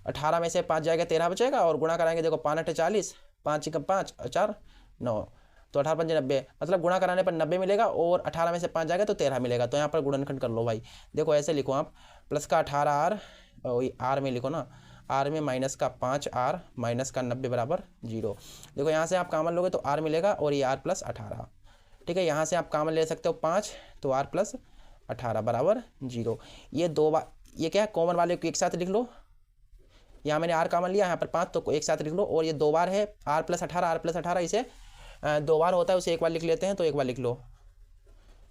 A: 18 में से 5 जाएगा 13 बचेगा, और गुणा कराएंगे देखो 5 8 40, 5 का 5 4 9, तो 18 5 90, मतलब गुणा कराने पर 90 मिलेगा और 18 में से 5 जाएगा तो 13 मिलेगा। तो यहाँ पर गुणनखंड कर लो भाई। देखो ऐसे लिखो आप, प्लस का 18r, आर में लिखो ना, आर में माइनस का 5r माइनस का 90 बराबर 0। देखो यहाँ से आप कॉमन लोगे तो आर मिलेगा और ये आर प्लस 18, ठीक है। यहाँ से आप कॉमन ले सकते हो 5, तो आर प्लस 18 बराबर 0। ये दो बार, ये क्या है, कॉमन वाले को एक साथ लिख लो। यहाँ मैंने आर कॉमन लिया, यहाँ पर 5, तो एक साथ लिख लो। और ये 2 बार है आर प्लस 18, इसे 2 बार होता है, उसे एक बार लिख लेते हैं, तो एक बार लिख लो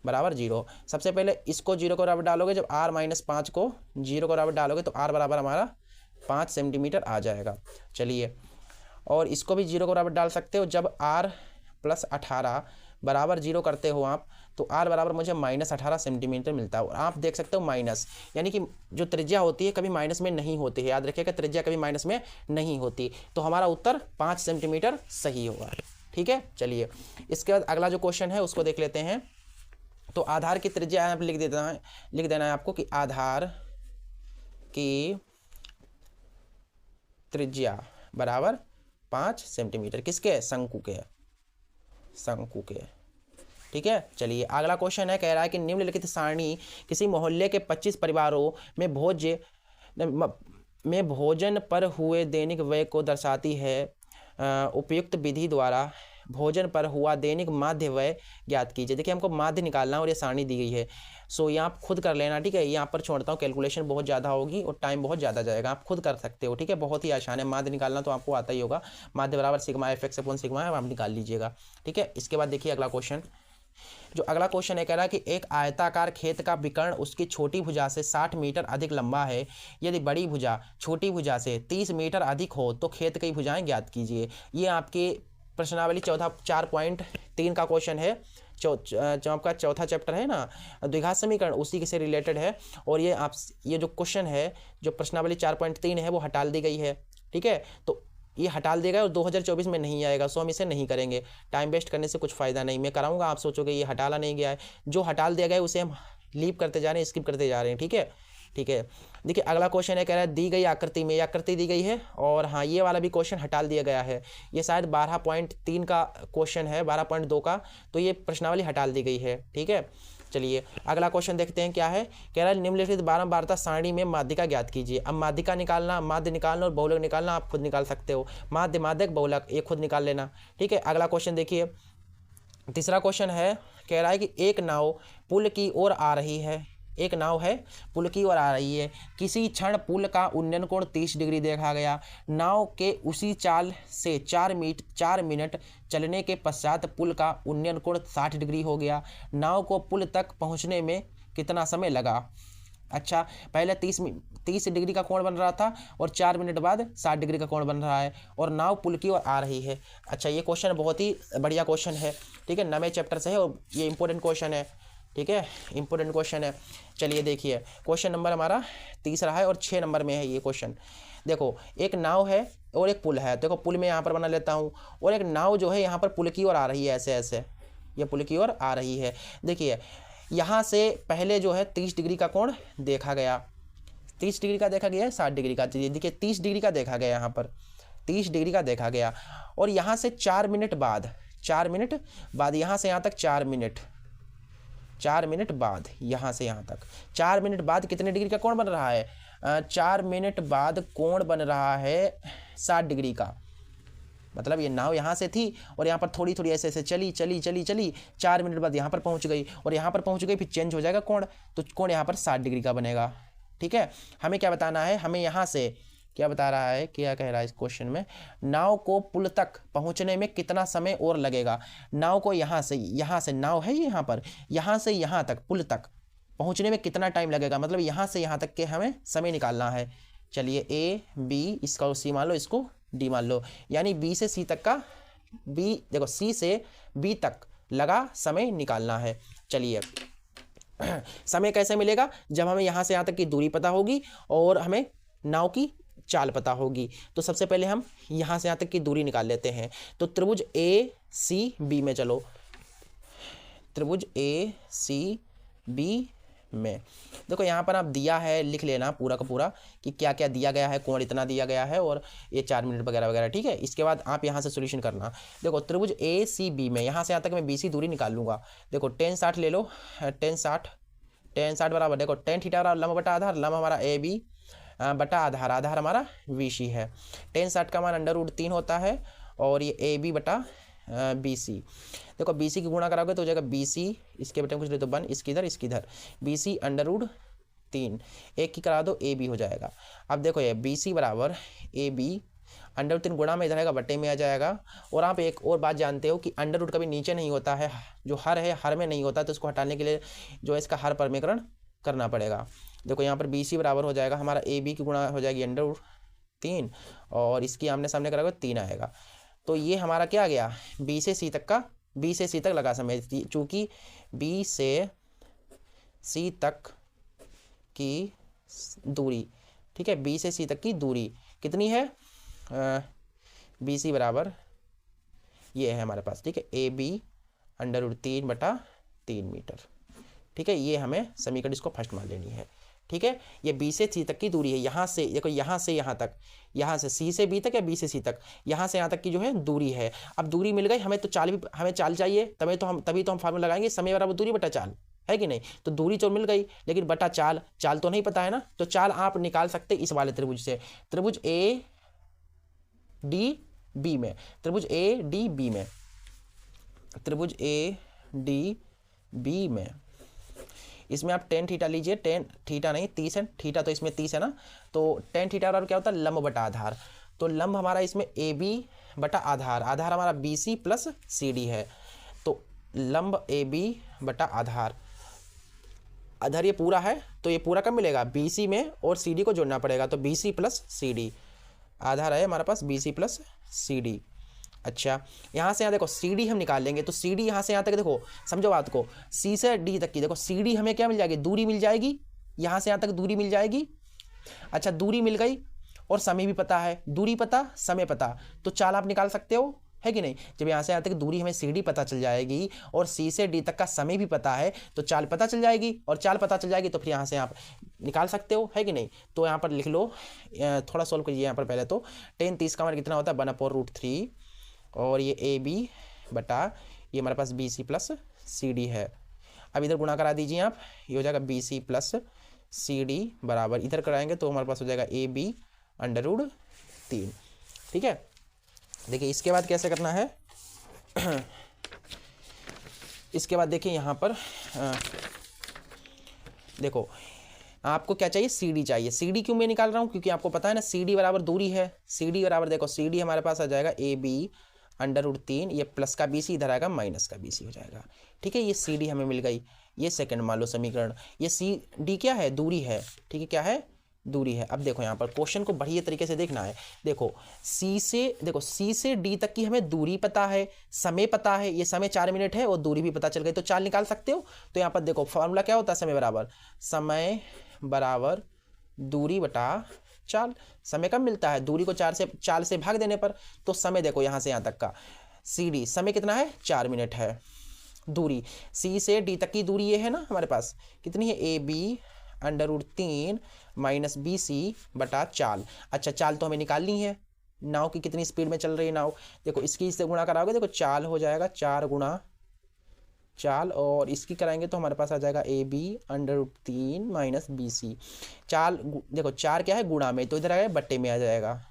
A: बराबर 0। सबसे पहले इसको 0 को बराबर डालोगे, जब r माइनस 5 को 0 को बराबर डालोगे तो r बराबर हमारा 5 सेंटीमीटर आ जाएगा। चलिए, और इसको भी 0 को बराबर डाल सकते हो, जब r प्लस 18 बराबर 0 करते हो आप, तो r बराबर मुझे माइनस 18 सेंटीमीटर मिलता है। और आप देख सकते हो माइनस, यानी कि जो त्रिज्या होती है कभी माइनस में नहीं होती है, याद रखिएगा त्रिज्या कभी माइनस में नहीं होती। तो हमारा उत्तर 5 सेंटीमीटर सही होगा, ठीक है। चलिए, इसके बाद अगला जो क्वेश्चन है उसको देख लेते हैं। तो आधार की त्रिज्या यहाँ पर लिख देना है आपको कि आधार की त्रिज्या बराबर 5 सेंटीमीटर, किसके, शंकु के, ठीक है। चलिए, अगला क्वेश्चन है, कह रहा है कि निम्नलिखित सारणी किसी मोहल्ले के 25 परिवारों में भोजन पर हुए दैनिक व्यय को दर्शाती है। उपयुक्त विधि द्वारा भोजन पर हुआ दैनिक माध्य व्यय ज्ञात कीजिए। देखिए, हमको माध्य निकालना और ये सारणी दी गई है, सो ये आप खुद कर लेना, ठीक है। यहाँ पर छोड़ता हूँ, कैलकुलेशन बहुत ज़्यादा होगी और टाइम बहुत ज़्यादा जाएगा, आप खुद कर सकते हो, ठीक है। बहुत ही आसान है, माध्य निकालना तो आपको आता ही होगा। माध्य बराबर sigma F x upon sigma है, आप निकाल लीजिएगा, ठीक है। इसके बाद देखिए अगला क्वेश्चन, जो अगला क्वेश्चन है, कह रहा है कि एक आयताकार खेत का विकर्ण उसकी छोटी भुजा से 60 मीटर अधिक लंबा है। यदि बड़ी भुजा छोटी भुजा से 30 मीटर अधिक हो तो खेत की भुजाएं ज्ञात कीजिए। ये आपके प्रश्नावली 4.3 का क्वेश्चन है, जो आपका चौथा चैप्टर है ना, द्विघात समीकरण, उसी से रिलेटेड है। और ये जो क्वेश्चन है, जो प्रश्नावली 4.3 है, वो हटा दी गई है, ठीक है। तो ये हटा देगा और 2024 में नहीं आएगा, सो हम इसे नहीं करेंगे। टाइम वेस्ट करने से कुछ फ़ायदा नहीं, मैं कराऊंगा, आप सोचोगे ये हटाला नहीं गया है। जो हटा दिया गया है उसे हम लीव करते जा रहे हैं, स्किप करते जा रहे हैं, ठीक है, ठीक है। देखिए अगला क्वेश्चन है, कह रहा है दी गई आकृति में, आकृति दी गई है, और हाँ ये वाला भी क्वेश्चन हटा दिया गया है। ये शायद 12.3 का क्वेश्चन है, 12.2 का, तो ये प्रश्नावली हटा दी गई है, ठीक है। चलिए अगला क्वेश्चन देखते हैं क्या है। कह रहा है निम्नलिखित बारंबारता सारणी में माध्यिका ज्ञात कीजिए। अब माध्यिका निकालना, माध्य निकालना और बहुलक निकालना आप खुद निकाल सकते हो। माध्य, माध्यक, बहुलक ये खुद निकाल लेना, ठीक है। अगला क्वेश्चन देखिए, तीसरा क्वेश्चन है, कह रहा है कि एक नाव पुल की ओर आ रही है। एक नाव है, पुल की ओर आ रही है। किसी क्षण पुल का उन्नयन कोण 30 डिग्री देखा गया। नाव के उसी चाल से 4 मिनट चलने के पश्चात पुल का उन्नयन कोण 60 डिग्री हो गया। नाव को पुल तक पहुंचने में कितना समय लगा? अच्छा, पहले 30 डिग्री का कोण बन रहा था और 4 मिनट बाद 60 डिग्री का कोण बन रहा है, और नाव पुल की ओर आ रही है। अच्छा, ये क्वेश्चन बहुत ही बढ़िया क्वेश्चन है, ठीक है, 9वें चैप्टर से है और ये इंपॉर्टेंट क्वेश्चन है, ठीक है, इंपॉर्टेंट क्वेश्चन है। चलिए देखिए, क्वेश्चन नंबर हमारा तीसरा है और 6 नंबर में है ये क्वेश्चन। देखो, एक नाव है और एक पुल है। देखो, पुल में यहाँ पर बना लेता हूँ, और एक नाव जो है यहाँ पर पुल की ओर आ रही है, ऐसे ऐसे ये पुल की ओर आ रही है। देखिए, यहाँ से पहले जो है 30 डिग्री का कोण देखा गया, 30 डिग्री का देखा गया है, 60 डिग्री का। देखिए 30 डिग्री का देखा गया, यहाँ पर 30 डिग्री का देखा गया, और यहाँ से 4 मिनट बाद यहाँ से यहाँ तक 4 मिनट बाद यहाँ से यहाँ तक 4 मिनट बाद कितने डिग्री का कोण बन रहा है? 4 मिनट बाद कोण बन रहा है 60 डिग्री का। मतलब ये नाव यहाँ से थी और यहाँ पर थोड़ी थोड़ी ऐसे ऐसे चली 4 मिनट बाद यहाँ पर पहुँच गई, और यहाँ पर पहुँच गई, फिर चेंज हो जाएगा कोण, तो कोण यहाँ पर 60 डिग्री का बनेगा, ठीक है। हमें क्या बताना है? हमें यहाँ से क्या बता रहा है, क्या कह रहा है इस क्वेश्चन में, नाव को पुल तक पहुंचने में कितना समय और लगेगा। नाव को यहाँ से नाव है यहाँ पर, यहाँ से यहाँ तक पुल तक पहुंचने में कितना टाइम लगेगा, मतलब यहाँ से यहाँ तक के हमें समय निकालना है। चलिए ए बी, इसका सी मान लो, इसको डी मान लो, यानी बी से सी तक का, बी देखो सी से बी तक लगा समय निकालना है। चलिए समय कैसे मिलेगा? जब हमें यहाँ से यहाँ तक की दूरी पता होगी और हमें नाव की चाल पता होगी। तो सबसे पहले हम यहाँ से यहाँ तक की दूरी निकाल लेते हैं। तो त्रिभुज ए सी बी में चलो, त्रिभुज ए सी बी में देखो यहाँ पर आप दिया है, लिख लेना पूरा का पूरा कि क्या क्या दिया गया है, कोण इतना दिया गया है और ये 4 मिनट वगैरह वगैरह, ठीक है। इसके बाद आप यहाँ से सॉल्यूशन करना। देखो त्रिभुज ए सी बी में यहाँ से यहाँ तक मैं बी सी दूरी निकाल लूँगा। देखो tan 60 ले लो, tan 60 बराबर देखो tan थीटा बराबर लंब बटा आधार, लंब हमारा ए बी बटा आधार, आधार हमारा वी सी है। tan 60 का मान √3 होता है और ये ए बी बटा बी सी। देखो बी सी की गुणा कराओगे तो हो जाएगा बी सी, इसके बटे कुछ ले तो 1, इसकी इधर बी सी √3, एक की करा दो ए बी हो जाएगा। अब देखो ये बी सी बराबर ए बी √3 गुणा में इधर आएगा बटे में आ जाएगा। और आप एक और बात जानते हो कि अंडर रूट कभी नीचे नहीं होता है, जो हर है हर में नहीं होता, तो इसको हटाने के लिए जो है इसका हर परमीकरण करना पड़ेगा। देखो यहाँ पर बी सी बराबर हो जाएगा हमारा ए बी की गुणा हो जाएगी √3 और इसकी आमने सामने कराओगे 3 आएगा। तो ये हमारा क्या आ गया, बी से सी तक लगा समय, चूँकि बी से सी तक की दूरी, ठीक है, बी से सी तक की दूरी कितनी है, बी सी बराबर ये है हमारे पास, ठीक है, ए बी √3 बटा 3 मीटर, ठीक है। ये हमें समीकरण इसको फर्स्ट मान लेनी है, ठीक है। ये बी से सी तक की दूरी है, यहाँ से देखो यहाँ से यहाँ तक, यहाँ से सी से बी तक या बी से सी तक, यहाँ से यहाँ तक की जो है दूरी है। अब दूरी मिल गई हमें, तो हमें चाल चाहिए, तभी तो हम फार्मूला लगाएंगे, समय बराबर दूरी बटा चाल, है कि नहीं। तो दूरी तो मिल गई लेकिन बटा चाल तो नहीं पता है ना, तो चाल आप निकाल सकते इस वाले त्रिभुज से, त्रिभुज ए डी बी में, त्रिभुज ए डी बी में, त्रिभुज ए डी बी में। इसमें आप tan थीटा लीजिए, tan थीटा नहीं 30 है, थीटा तो इसमें 30 है ना, तो tan थीटा बराबर क्या होता है, लंब बटा आधार। तो लंब हमारा इसमें ए बी बटा आधार, आधार हमारा B C plus C D है। तो लंब ए बी बटा आधार, आधार ये पूरा है, तो ये पूरा कब मिलेगा, बी सी में, और सी डी को जोड़ना पड़ेगा, तो B C plus C D, आधार है हमारे पास B C plus C D. अच्छा यहाँ से यहाँ देखो सी डी हम निकाल लेंगे, तो सी डी यहाँ से यहाँ तक देखो, समझो बात को, सी से डी तक की देखो सी डी हमें क्या मिल जाएगी, दूरी मिल जाएगी, यहाँ से यहाँ तक दूरी मिल जाएगी। अच्छा दूरी मिल गई और समय भी पता है, दूरी पता समय पता, तो चाल आप निकाल सकते हो, है कि नहीं। जब यहाँ से यहाँ तक दूरी हमें सी डी पता चल जाएगी और सी से डी तक का समय भी पता है, तो चाल पता चल जाएगी, और चाल पता चल जाएगी तो फिर यहाँ से आप निकाल सकते हो, है कि नहीं। तो यहाँ पर लिख लो, थोड़ा सॉल्व करिए यहाँ पर पहले। तो tan 30 का मान कितना होता है, 1/√3, और ये ए बी बटा ये हमारे पास B C plus C D है। अब इधर गुणा करा दीजिए आप, ये हो जाएगा B C plus C D बराबर, इधर कराएंगे तो हमारे पास हो जाएगा ए बी √3, ठीक है। देखिए इसके बाद कैसे करना है, इसके बाद देखिए यहाँ पर देखो आपको क्या चाहिए, सी डी चाहिए। सी डी क्यों मैं निकाल रहा हूँ, क्योंकि आपको पता है ना सी डी बराबर दूरी है, सी डी बराबर देखो सी डी हमारे पास आ जाएगा ए बी √3, ये प्लस का बी सी इधर आएगा माइनस का बी सी हो जाएगा, ठीक है। ये सी डी हमें मिल गई, ये सेकंड मान लो समीकरण, ये सी डी क्या है, दूरी है, ठीक है, क्या है, दूरी है। अब देखो यहाँ पर क्वेश्चन को बढ़िया तरीके से देखना है। देखो सी से डी तक की हमें दूरी पता है, समय पता है, ये समय 4 मिनट है और दूरी भी पता चल गई, तो चाल निकाल सकते हो। तो यहाँ पर देखो फॉर्मूला क्या होता है, समय बराबर दूरी बटा चाल। समय कब मिलता है, दूरी को चाल से भाग देने पर। तो समय देखो यहाँ से यहाँ तक का सी डी समय कितना है, 4 मिनट है। दूरी सी से डी तक की दूरी ये है ना हमारे पास, कितनी है, A B √3 minus B C बटा चाल। अच्छा चाल तो हमें निकालनी है, नाव की कितनी स्पीड में चल रही है नाव, देखो इसकी इससे गुणा कराओगे, देखो चाल हो जाएगा 4 गुणा चाल, और इसकी कराएंगे तो हमारे पास आ जाएगा A B √3 minus B C. चाल देखो 4 क्या है, गुणा में, तो इधर आएगा बट्टे में आ जाएगा,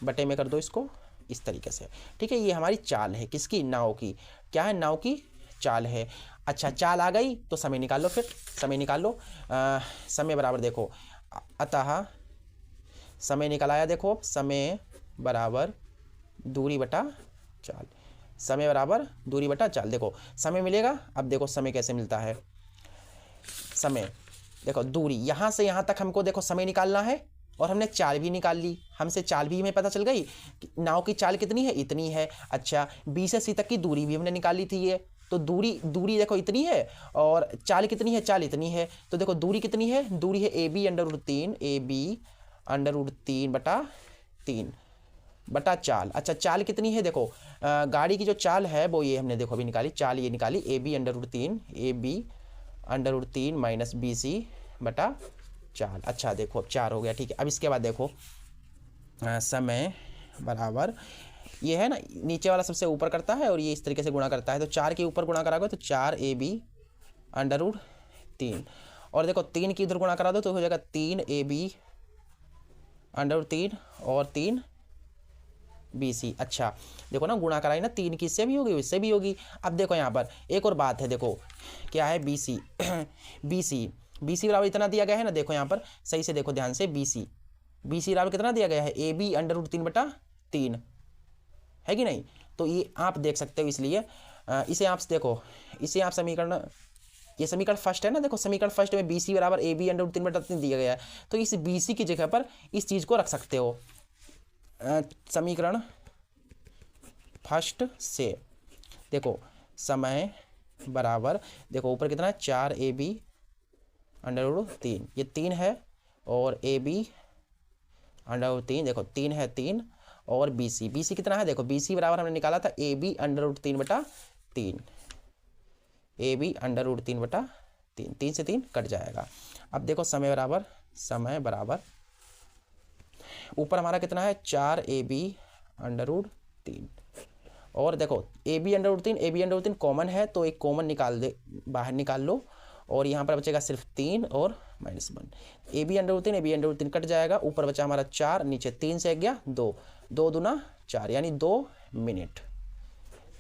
A: बटे में कर दो इसको इस तरीके से, ठीक है। ये हमारी चाल है, किसकी, नाव की, क्या है, नाव की चाल है। अच्छा चाल आ गई तो समय निकाल लो, फिर समय निकाल लो। समय बराबर देखो, अतः समय निकल आया, देखो समय बराबर दूरी बटा चाल, समय बराबर दूरी बटा चाल। देखो समय मिलेगा, अब देखो समय कैसे मिलता है, समय देखो दूरी यहाँ से यहाँ तक हमको देखो समय निकालना है, और हमने चाल भी निकाल ली, हमसे चाल भी हमें पता चल गई कि नाव की चाल कितनी है, इतनी है। अच्छा, बी से सी तक की दूरी भी हमने निकाल ली थी ये, तो दूरी देखो इतनी है, और चाल कितनी है, चाल इतनी है। तो देखो दूरी कितनी है, दूरी है ए बी अंडर रूट 3/3 बटा चाल। अच्छा, चाल कितनी है, देखो गाड़ी की जो चाल है वो ये हमने देखो अभी निकाली, चाल ये निकाली A B under root 3 minus B C बटा चाल। अच्छा देखो अब 4 हो गया, ठीक है। अब इसके बाद देखो समय बराबर ये है ना, नीचे वाला सबसे ऊपर करता है और ये इस तरीके से गुणा करता है, तो 4 के ऊपर गुणा कराओगे तो 4ab अंडर रूट 3, और देखो 3 की इधर गुणा करा दो तो हो जाएगा 3ab अंडर रूट 3 और 3bc। अच्छा देखो ना, गुणा कराई ना, 3 की इससे भी होगी, इससे भी होगी। अब देखो यहाँ पर एक और बात है, देखो क्या है bc bc बराबर इतना दिया गया है ना, देखो यहाँ पर सही से देखो ध्यान से, bc बराबर कितना दिया गया है, ab अंडर रूट 3/3 है कि नहीं। तो ये आप देख सकते हो, इसलिए इसे आप देखो, इसे आप समीकरण, ये समीकरण फर्स्ट है ना, देखो समीकरण फर्स्ट में bc बराबर ab अंडर रूट 3/3 दिया गया है, तो इस bc की जगह पर इस चीज़ को रख सकते हो। समीकरण फर्स्ट से देखो समय बराबर, देखो ऊपर कितना है 4ab अंडर रूट 3, ये 3 है, और ab अंडर रूट 3, देखो 3 है 3, और bc कितना है, देखो bc बराबर हमने निकाला था ab under root 3/3, ab under root 3/3, 3 से 3 कट जाएगा। अब देखो समय बराबर ऊपर हमारा कितना है 4ab अंडर रूट 3, और देखो ab अंडर रूट 3 कॉमन है, तो एक कॉमन निकाल दे, बाहर निकाल लो, और यहाँ पर बचेगा सिर्फ 3 और -1, ab अंडर रूट 3 कट जाएगा, ऊपर बचा हमारा 4, नीचे 3 से गया 2, 2 दूना 4 यानी 2 मिनट।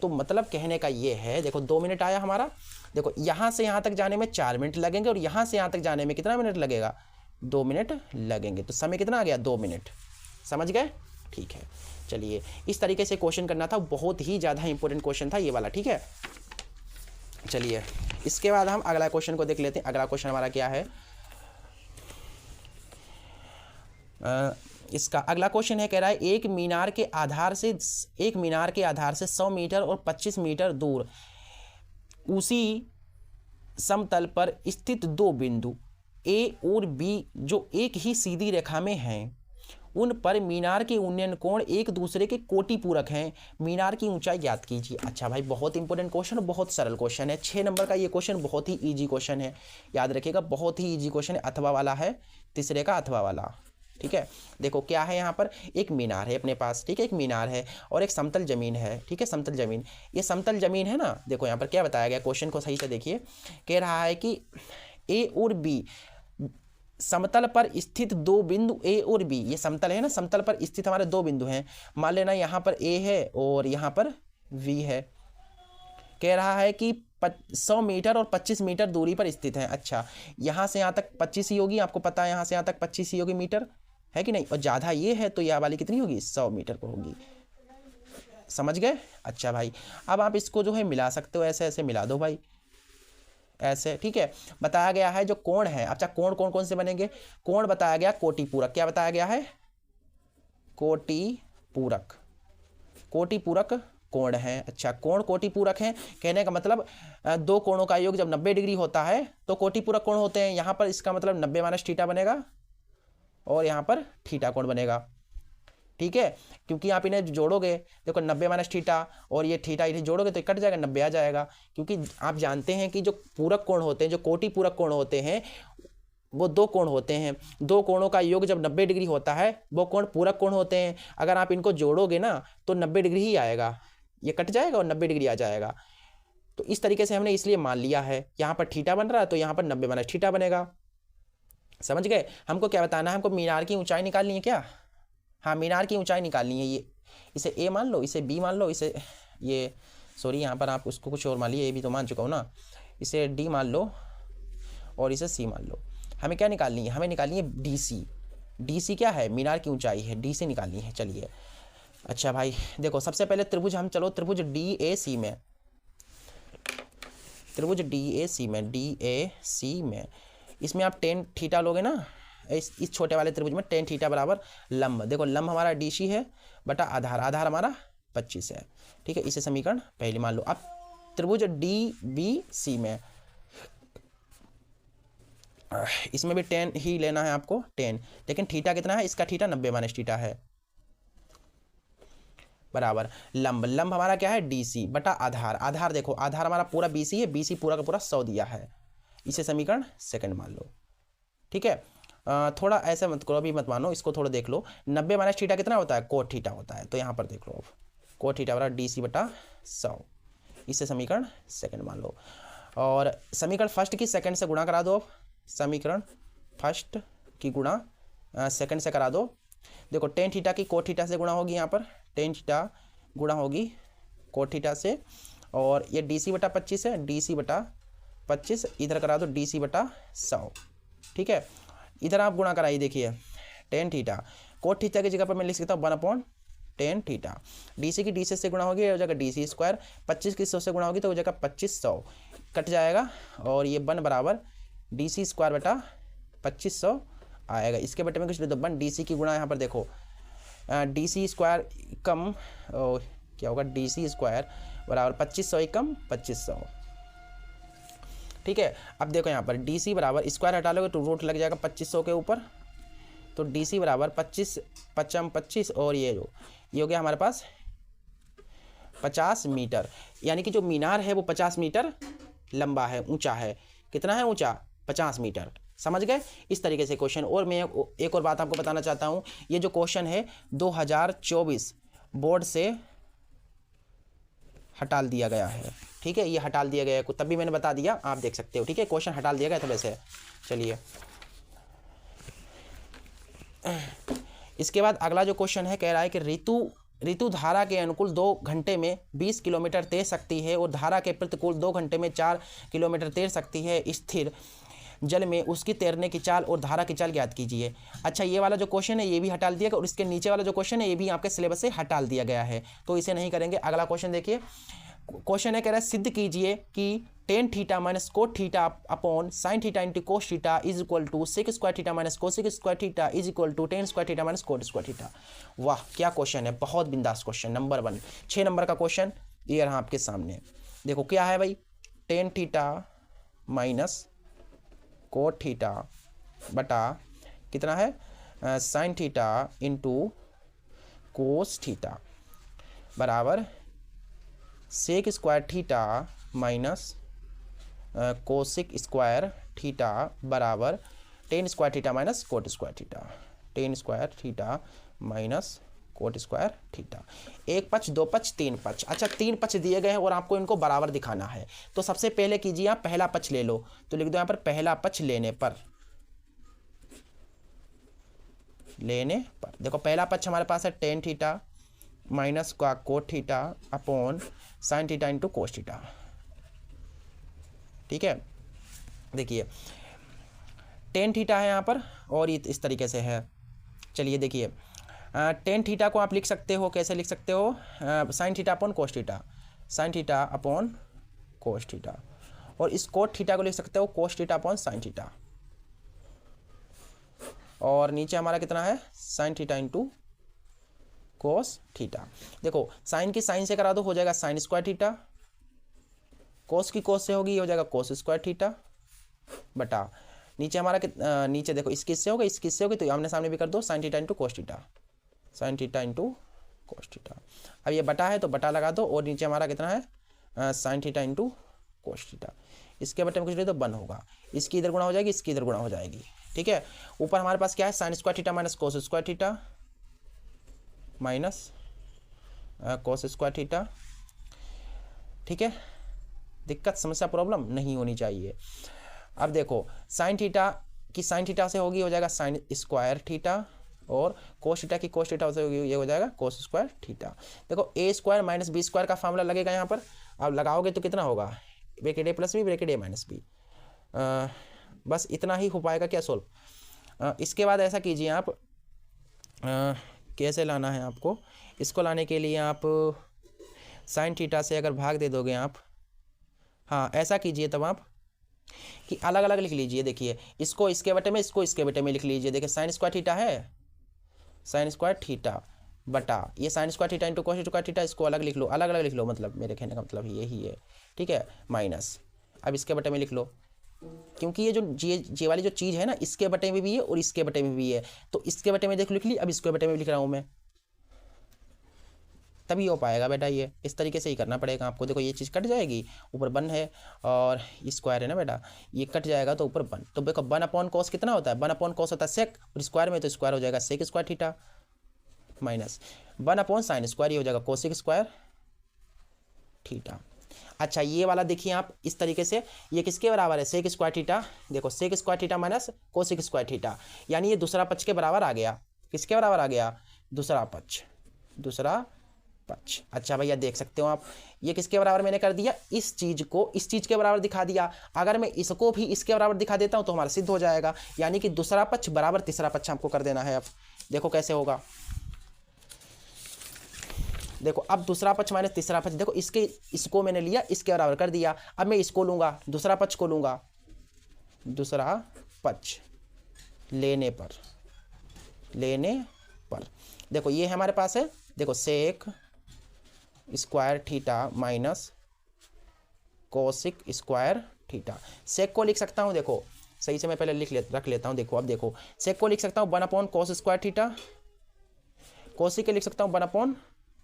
A: तो मतलब कहने का ये है, देखो 2 मिनट आया हमारा, देखो यहाँ से यहाँ तक जाने में 4 मिनट लगेंगे, और यहाँ से यहाँ तक जाने में कितना मिनट लगेगा, 2 मिनट लगेंगे। तो समय कितना आ गया, 2 मिनट। समझ गए, ठीक है। चलिए इस तरीके से क्वेश्चन करना था, बहुत ही ज़्यादा इंपॉर्टेंट क्वेश्चन था ये वाला, ठीक है। चलिए इसके बाद हम अगला क्वेश्चन को देख लेते हैं। अगला क्वेश्चन हमारा क्या है, इसका अगला क्वेश्चन है, कह रहा है एक मीनार के आधार से 100 मीटर और 25 मीटर दूर उसी समतल पर स्थित 2 बिंदु A और B जो एक ही सीधी रेखा में हैं, उन पर मीनार के उन्नयन कोण एक दूसरे के कोटि पूरक हैं, मीनार की ऊंचाई ज्ञात कीजिए। अच्छा भाई, बहुत इंपॉर्टेंट क्वेश्चन, बहुत सरल क्वेश्चन है, 6 नंबर का ये क्वेश्चन बहुत ही इजी क्वेश्चन है, याद रखिएगा, बहुत ही इजी क्वेश्चन है, अथवा वाला है, तीसरे का अथवा वाला, ठीक है। देखो क्या है, यहाँ पर एक मीनार है अपने पास, ठीक है, एक मीनार है और एक समतल जमीन है, ठीक है, समतल जमीन। ये समतल जमीन है ना, देखो यहाँ पर क्या बताया गया, क्वेश्चन को सही से देखिए, कह रहा है कि A और B समतल पर स्थित 2 बिंदु A और B, ये समतल है ना, समतल पर स्थित हमारे 2 बिंदु हैं, मान लेना यहाँ पर A है और यहाँ पर V है। कह रहा है कि 100 मीटर और 25 मीटर दूरी पर स्थित है। अच्छा, यहाँ से यहाँ तक 25 ही होगी, आपको पता है यहाँ से यहाँ तक 25 ही होगी मीटर, है कि नहीं, और ज़्यादा ये है तो यह वाली कितनी होगी, 100 मीटर को होगी। समझ गए। अच्छा भाई, अब आप इसको जो है मिला सकते हो, ऐसे ऐसे मिला दो भाई, ऐसे, ठीक है। बताया गया है जो कोण है, अच्छा कोण कौन कौन से बनेंगे, कोण बताया गया कोटि पूरक, क्या बताया गया है, कोटि पूरक कोण है। अच्छा, कोण कोटि पूरक है, कहने का मतलब 2 कोणों का योग जब 90 डिग्री होता है तो कोटि पूरक कोण होते हैं। यहाँ पर इसका मतलब 90 माइनस थीटा बनेगा और यहाँ पर थीटा कोण बनेगा, ठीक है, क्योंकि आप इन्हें जोड़ोगे, देखो 90 माइनस थीटा और ये थीटा इन्हें जोड़ोगे तो कट जाएगा, 90 आ जाएगा, क्योंकि आप जानते हैं कि जो पूरक कोण होते हैं, जो कोटि पूरक कोण होते हैं, वो 2 कोण होते हैं, 2 कोणों का योग जब 90 डिग्री होता है वो कोण पूरक कोण होते हैं। अगर आप इनको जोड़ोगे ना तो 90 डिग्री ही आएगा, ये कट जाएगा और 90 डिग्री आ जाएगा। तो इस तरीके से हमने इसलिए मान लिया है, यहाँ पर थीटा बन रहा है तो यहाँ पर 90 माइनस थीटा बनेगा। समझ गए। हमको क्या बताना है, हमको मीनार की ऊंचाई निकालनी है क्या, हाँ मीनार की ऊंचाई निकालनी है। ये इसे A मान लो, इसे B मान लो, इसे ये सॉरी यहाँ पर आप उसको कुछ और मान लिए, A भी तो मान चुका हूँ ना, इसे D मान लो और इसे C मान लो। हमें क्या निकालनी है, हमें निकालनी है DC क्या है, मीनार की ऊंचाई है, D से निकालनी है। चलिए अच्छा भाई देखो, सबसे पहले त्रिभुज हम चलो त्रिभुज DAC में, इसमें आप tan थीटा लोगे ना, इस छोटे वाले त्रिभुज में टेन थीटा बराबर लंब, देखो लंब हमारा DC है बटा आधार, आधार हमारा 25 है, ठीक है। इसे समीकरण पहली मान लो। अब त्रिभुज DBC में इसमें भी 10 ही लेना है आपको, 10, लेकिन थीटा कितना है इसका, थीटा 90 माइनस थीटा है बराबर लंब, लंब हमारा क्या है DC बटा आधार, आधार देखो आधार हमारा पूरा BC है, BC पूरा का पूरा 100 दिया है, इसे समीकरण सेकंड मान लो, ठीक है। थोड़ा ऐसे मत करो, अभी मत मानो, इसको थोड़ा देख लो। 90 माइनस थीटा कितना होता है, कोट थीटा होता है, तो यहाँ पर देख लो अब कोट थीटा बराबर DC बटा 100, इसे समीकरण सेकंड मान लो। और समीकरण फर्स्ट की सेकंड से गुणा करा दो, अब समीकरण फर्स्ट की गुणा सेकंड से करा दो। देखो टेन थीटा की कोट थीटा से गुणा होगी, यहाँ पर टेन थीटा गुणा होगी कोट थीटा से, और ये DC बटा 25 है, DC बटा 25 इधर करा दो DC बटा 100, ठीक है। इधर आप गुणा कराइए, देखिए टेन थीटा कोट थीटा की जगह पर मैं लिख सकता हूँ 1/10 थीटा, DC की DC से गुणा होगी हो जाएगा DC स्क्वायर, 25 की 100 से गुणा होगी तो हो जाएगा 2500, कट जाएगा, और ये 1 बराबर DC स्क्वायर बटा 2500 आएगा। इसके बटे में कुछ नहीं, तो 1 DC की गुणा यहाँ पर देखो DC स्क्वायर कम क्या होगा, DC स्क्वायर बराबर 2500 ही कम 2500, ठीक है। अब देखो यहाँ पर DC बराबर स्क्वायर हटा लोगे तो रूट लग जाएगा 2500 के ऊपर, तो DC बराबर 25 25 और ये हो गया हमारे पास 50 मीटर, यानी कि जो मीनार है वो 50 मीटर लंबा है, ऊंचा है, कितना है ऊंचा 50 मीटर, समझ गए। इस तरीके से क्वेश्चन। और मैं एक और बात आपको बताना चाहता हूँ, ये जो क्वेश्चन है 2024 बोर्ड से हटा दिया गया है, ठीक है, ये हटा दिया गया है, तब भी मैंने बता दिया, आप देख सकते हो, ठीक है, क्वेश्चन हटा दिया गया था वैसे। चलिए इसके बाद अगला जो क्वेश्चन है, कह रहा है कि ऋतु धारा के अनुकूल 2 घंटे में 20 किलोमीटर तैर सकती है और धारा के प्रतिकूल 2 घंटे में 4 किलोमीटर तैर सकती है, स्थिर जल में उसकी तैरने की चाल और धारा की चाल ज्ञात कीजिए। अच्छा, ये वाला जो क्वेश्चन है ये भी हटा दिया गया, और इसके नीचे वाला जो क्वेश्चन है ये भी आपके सिलेबस से हटा दिया गया है, तो इसे नहीं करेंगे। अगला क्वेश्चन देखिए, क्वेश्चन है कह रहा है सिद्ध कीजिए कि tan theta minus cot theta upon sine theta into cos theta is equal to sec square theta minus cosec square theta is equal to tan square theta minus cot square theta. वाह क्या question है, बहुत बिंदास question, number 1 6 नंबर का question ये रहा आपके सामने। देखो क्या है भाई, tan theta minus cot theta बटा कितना है sine theta into cos theta बराबर सेक square theta minus cosec square theta बराबर tan square theta minus cot square theta, tan square theta minus cot square theta. एक पक्ष, दो पक्ष, तीन पक्ष। अच्छा 3 पक्ष दिए गए हैं और आपको इनको बराबर दिखाना है, तो सबसे पहले कीजिए आप पहला पक्ष ले लो, तो लिख दो यहाँ पर पहला पक्ष लेने पर देखो पहला पक्ष हमारे पास है टेन थीटा माइनस का coat theta upon sine theta into cos theta, ठीक है। देखिए टेन थीटा है यहाँ पर और ये इस तरीके से है। चलिए देखिए टेन थीटा को आप लिख सकते हो, कैसे लिख सकते हो, sine theta upon cos theta, sine theta upon cos theta, और इस कोट थीटा को लिख सकते हो cos theta upon sine theta, और नीचे हमारा कितना है sine theta into cos theta. देखो साइन की साइन से करा दो, हो जाएगा साइन स्क्वायर थीटा, कोस की कोस से होगी हो जाएगा कोस स्क्वायर थीटा बटा नीचे हमारा नीचे देखो इस किस से होगा, इस किस से होगी, तो आमने सामने भी कर दो sign theta into cos theta, sign theta into cos theta. अब ये बटा है तो बटा लगा दो, और नीचे हमारा कितना है sine theta into cos theta, इसके बटे में कुछ नहीं तो 1 होगा, इसकी इधर गुणा हो जाएगी, इसकी इधर गुणा हो जाएगी, ठीक है। ऊपर हमारे पास क्या है sine square theta minus cos square theta minus cos square theta, ठीक है। दिक्कत समस्या प्रॉब्लम नहीं होनी चाहिए। अब देखो साइन थीटा की साइन थीटा से होगी हो जाएगा साइन स्क्वायर थीटा, और कोस थीटा की कोस थीटा से होगी ये हो जाएगा कोस स्क्वायर थीटा। देखो ए स्क्वायर माइनस बी स्क्वायर का फॉर्मूला लगेगा यहाँ पर, अब लगाओगे तो कितना होगा ब्रैकेट ए प्लस बी ब्रैकेट ए माइनस बी, बस इतना ही हो पाएगा क्या सोल्व। इसके बाद ऐसा कीजिए आप कैसे लाना है आपको, इसको लाने के लिए आप साइन थीटा से अगर भाग दे दोगे आप, हाँ ऐसा कीजिए तब आप कि अलग अलग लिख लीजिए। देखिए इसको इसके बटे में, इसको इसके बटे में लिख लीजिए। देखिए साइन स्क्वायर थीटा है, साइन स्क्वायर थीटा बटा ये sine square theta into cos square theta, इसको अलग लिख लो, अलग अलग लिख लो, मतलब मेरे कहने का मतलब यही है, ठीक है, माइनस अब इसके बटे में लिख लो, क्योंकि ये जो ये वाली जो चीज़ है ना, इसके बटे में भी है और इसके बटे में भी है, तो इसके बटे में देख लिख ली, अब इसके बटे में लिख रहा हूँ मैं, तभी हो पाएगा बेटा। ये इस तरीके से ही करना पड़ेगा आपको। देखो ये चीज़ कट जाएगी, ऊपर 1 है और स्क्वायर है ना बेटा, ये कट जाएगा तो ऊपर 1, तो देखो 1 अपॉन कॉस कितना होता है, 1 अपॉन कॉस होता है सेक, और स्क्वायर में तो स्क्वायर हो जाएगा sec square theta, minus 1 upon sine square, ये हो जाएगा कोसेक स्क्वायर थीटा। अच्छा ये वाला देखिए आप इस तरीके से, ये किसके बराबर है, सेक स्क्वायर थीटा। देखो sec square theta minus cosec square theta, यानी ये दूसरा पक्ष के बराबर आ गया। किसके बराबर आ गया, दूसरा पक्ष, दूसरा पक्ष। अच्छा भैया देख सकते हो आप, ये किसके बराबर मैंने कर दिया, इस चीज़ को इस चीज़ के बराबर दिखा दिया। अगर मैं इसको भी इसके बराबर दिखा देता हूँ तो हमारा सिद्ध हो जाएगा, यानी कि दूसरा पक्ष बराबर तीसरा पक्ष हमको कर देना है। अब देखो कैसे होगा, देखो अब दूसरा पक्ष माइनस तीसरा पक्ष, देखो इसको मैंने लिया, इसके बराबर कर दिया। अब मैं इसको लूँगा, दूसरा पक्ष को लूँगा, दूसरा पक्ष लेने पर देखो ये हमारे पास है, देखो sec square theta minus cosec square theta. Sec को लिख सकता हूँ, देखो सही से मैं पहले रख लेता हूँ। देखो अब देखो सेक को लिख सकता हूँ 1 upon cos square theta, cosec के लिख सकता हूँ 1 अपॉन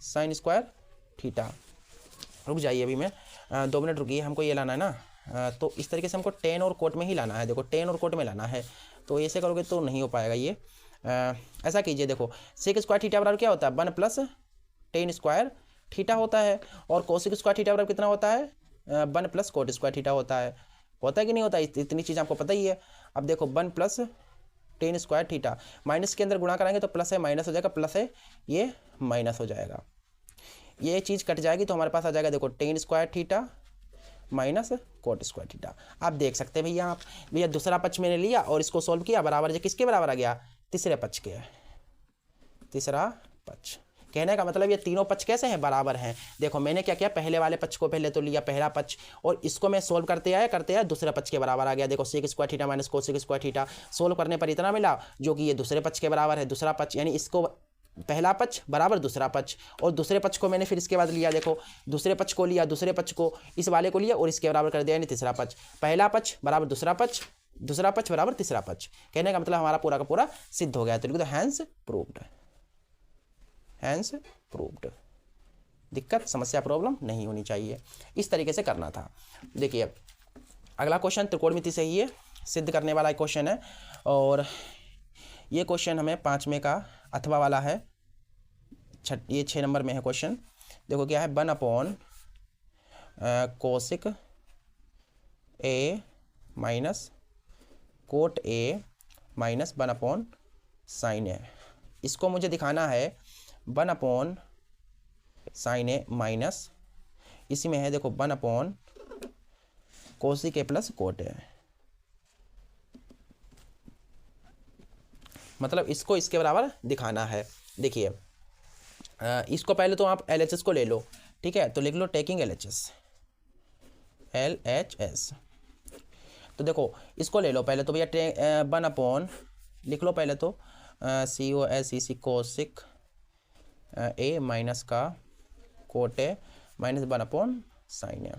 A: साइन स्क्वायर थीटा। रुक जाइए अभी मैं 2 मिनट रुकिए, हमको ये लाना है ना, तो इस तरीके से हमको टेन और कोट में ही लाना है। देखो टेन और कोट में लाना है, तो ऐसे करोगे तो नहीं हो पाएगा ये। ऐसा कीजिए, देखो सेक स्क्वायर थीटा बराबर क्या होता है, 1 प्लस टेन स्क्वायर थीटा होता है, और कोसिक स्क्वायर थीटा बराबर कितना होता है, 1 प्लस कोट स्क्वायर थीटा होता है कि नहीं होता है, इतनी चीज़ आपको पता ही है। अब देखो 1 plus ten square theta, minus के अंदर गुणा कराएंगे तो प्लस है माइनस हो जाएगा, प्लस है ये माइनस हो जाएगा, ये चीज़ कट जाएगी तो हमारे पास आ जाएगा देखो ten square theta minus cot square theta. आप देख सकते हैं भैया, आप भैया दूसरा पक्ष मैंने लिया और इसको सॉल्व किया, बराबर जो किसके बराबर आ गया, तीसरे पक्ष के, तीसरा पक्ष। कहने का मतलब ये तीनों पक्ष कैसे हैं, बराबर हैं। देखो मैंने क्या किया, पहले वाले पक्ष को पहले तो लिया, पहला पक्ष, और इसको मैं सोल्व करते आया दूसरे पक्ष के बराबर आ गया। देखो sec square theta minus cosec square theta, solve करने पर इतना मिला जो कि ये दूसरे पक्ष के बराबर है। दूसरा पक्ष यानी इसको पहला पक्ष बराबर दूसरा पक्ष, और दूसरे पक्ष को मैंने फिर इसके बाद लिया, देखो दूसरे पक्ष को लिया, दूसरे पक्ष को इस वाले को लिया और इसके बराबर कर दिया, यानी तीसरा पक्ष। पहला पक्ष बराबर दूसरा पक्ष, दूसरा पक्ष बराबर तीसरा पक्ष। कहने का मतलब हमारा पूरा का पूरा सिद्ध हो गया। तो लिख दो हैंस प्रूव्ड, हैंस प्रूव्ड। दिक्कत समस्या प्रॉब्लम नहीं होनी चाहिए, इस तरीके से करना था। देखिए अगला क्वेश्चन त्रिकोणमिति से ही है, सिद्ध करने वाला क्वेश्चन है, और ये क्वेश्चन हमें 5वें का अथवा वाला है, ये 6 नंबर में है क्वेश्चन। देखो क्या है, 1 upon cosec A minus cot A minus 1 upon sine A. इसको मुझे दिखाना है 1 अपॉन साइन ए माइनस, इसी में है देखो 1 upon cosec A plus cot A, मतलब इसको इसके बराबर दिखाना है। देखिए इसको पहले तो आप LHS को ले लो, ठीक है, तो लिख लो टेकिंग LHS। तो देखो इसको ले लो पहले तो भैया 1 अपॉन लिख लो पहले तो COSEC कोसिक ए माइनस का cot A minus 1 upon sine A.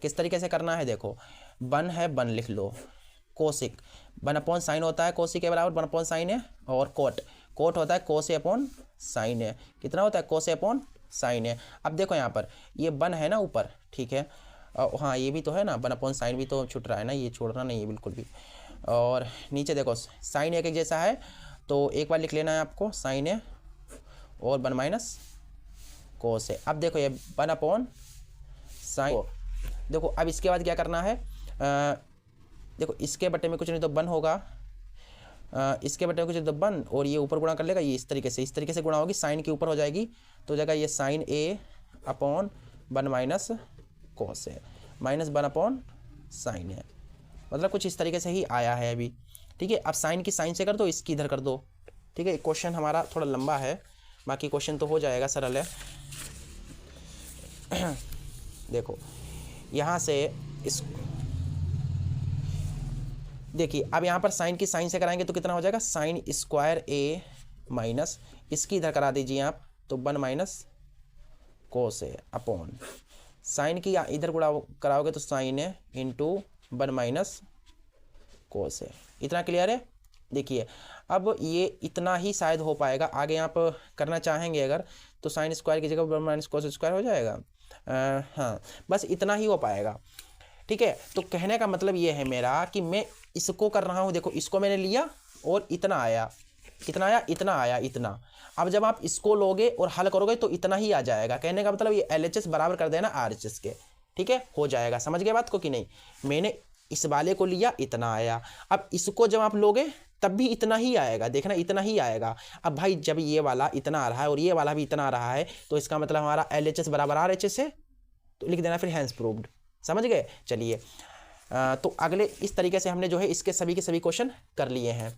A: किस तरीके से करना है, देखो 1 है 1 लिख लो, कोसिक 1 अपॉन साइन होता है कोसिक के बराबर 1 अपॉन साइन ए, और कोट होता है कोस ए अपॉन साइन ए। कितना होता है, कोस ए अपॉन साइन ए। अब देखो यहाँ पर ये 1 है ना ऊपर, ठीक है, हाँ ये भी तो है ना, 1 अपॉन साइन भी तो छूट रहा है ना, ये छोड़ना नहीं है बिल्कुल भी। और नीचे देखो साइन ए के जैसा है, तो एक बार लिख लेना है आपको साइन ए और 1 माइनस कोस ए। अब देखो ये 1 अपॉन साइन, देखो अब इसके बाद क्या करना है, देखो इसके बटे में कुछ नहीं तो 1 होगा, इसके बटे में कुछ नहीं तो 1, और ये ऊपर गुणा कर लेगा, ये इस तरीके से गुणा होगी, साइन के ऊपर हो जाएगी, तो जाएगा ये साइन ए अपॉन 1 माइनस कोस ए माइनस 1 अपॉन साइन ए, मतलब कुछ इस तरीके से ही आया है अभी, ठीक है। अब साइन की साइन से कर दो, इसकी इधर कर दो, ठीक है। क्वेश्चन हमारा थोड़ा लंबा है, बाकी क्वेश्चन तो हो जाएगा, सरल है। देखो यहाँ से देखिए अब यहाँ पर साइन की साइन से कराएंगे तो कितना हो जाएगा, साइन स्क्वायर ए माइनस इसकी इधर करा दीजिए आप, तो 1 माइनस कोस ए अपॉन साइन की इधर गुणा कराओगे तो साइन ए इंटू 1 माइनस कोस ए। इतना क्लियर है। देखिए अब ये इतना ही शायद हो पाएगा, आगे आप करना चाहेंगे अगर तो साइन स्क्वायर की जगह 1 माइनस कोस स्क्वायर हो जाएगा। हाँ बस इतना ही हो पाएगा, ठीक है। तो कहने का मतलब ये है मेरा कि मैं इसको कर रहा हूँ, देखो इसको मैंने लिया और इतना आया, कितना आया, इतना आया, इतना। अब जब आप इसको लोगे और हल करोगे तो इतना ही आ जाएगा। कहने का मतलब ये LHS बराबर कर देना RHS के, ठीक है, हो जाएगा। समझ गए बात को कि नहीं। मैंने इस वाले को लिया, इतना आया, अब इसको जब आप लोगे तब भी इतना ही आएगा, देखना इतना ही आएगा। अब भाई जब ये वाला इतना आ रहा है और ये वाला भी इतना आ रहा है तो इसका मतलब हमारा LHS बराबर RHS है, तो लिख देना फिर हैंस प्रूव्ड। समझ गए। चलिए तो अगले इस तरीके से हमने जो है इसके सभी के सभी क्वेश्चन कर लिए हैं,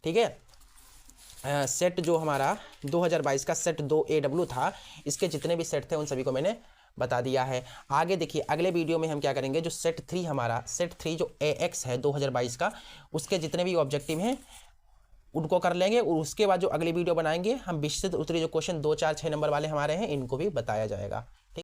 A: ठीक है। सेट जो हमारा 2022 का सेट 2 AW था, इसके जितने भी सेट थे उन सभी को मैंने बता दिया है। आगे देखिए अगले वीडियो में हम क्या करेंगे, जो सेट 3 हमारा सेट 3 जो AX है 2022 का, उसके जितने भी ऑब्जेक्टिव हैं उनको कर लेंगे और उसके बाद जो अगली वीडियो बनाएंगे हम विस्तृत उत्तरी जो क्वेश्चन 2, 4, 6 नंबर वाले हमारे हैं इनको भी बताया जाएगा।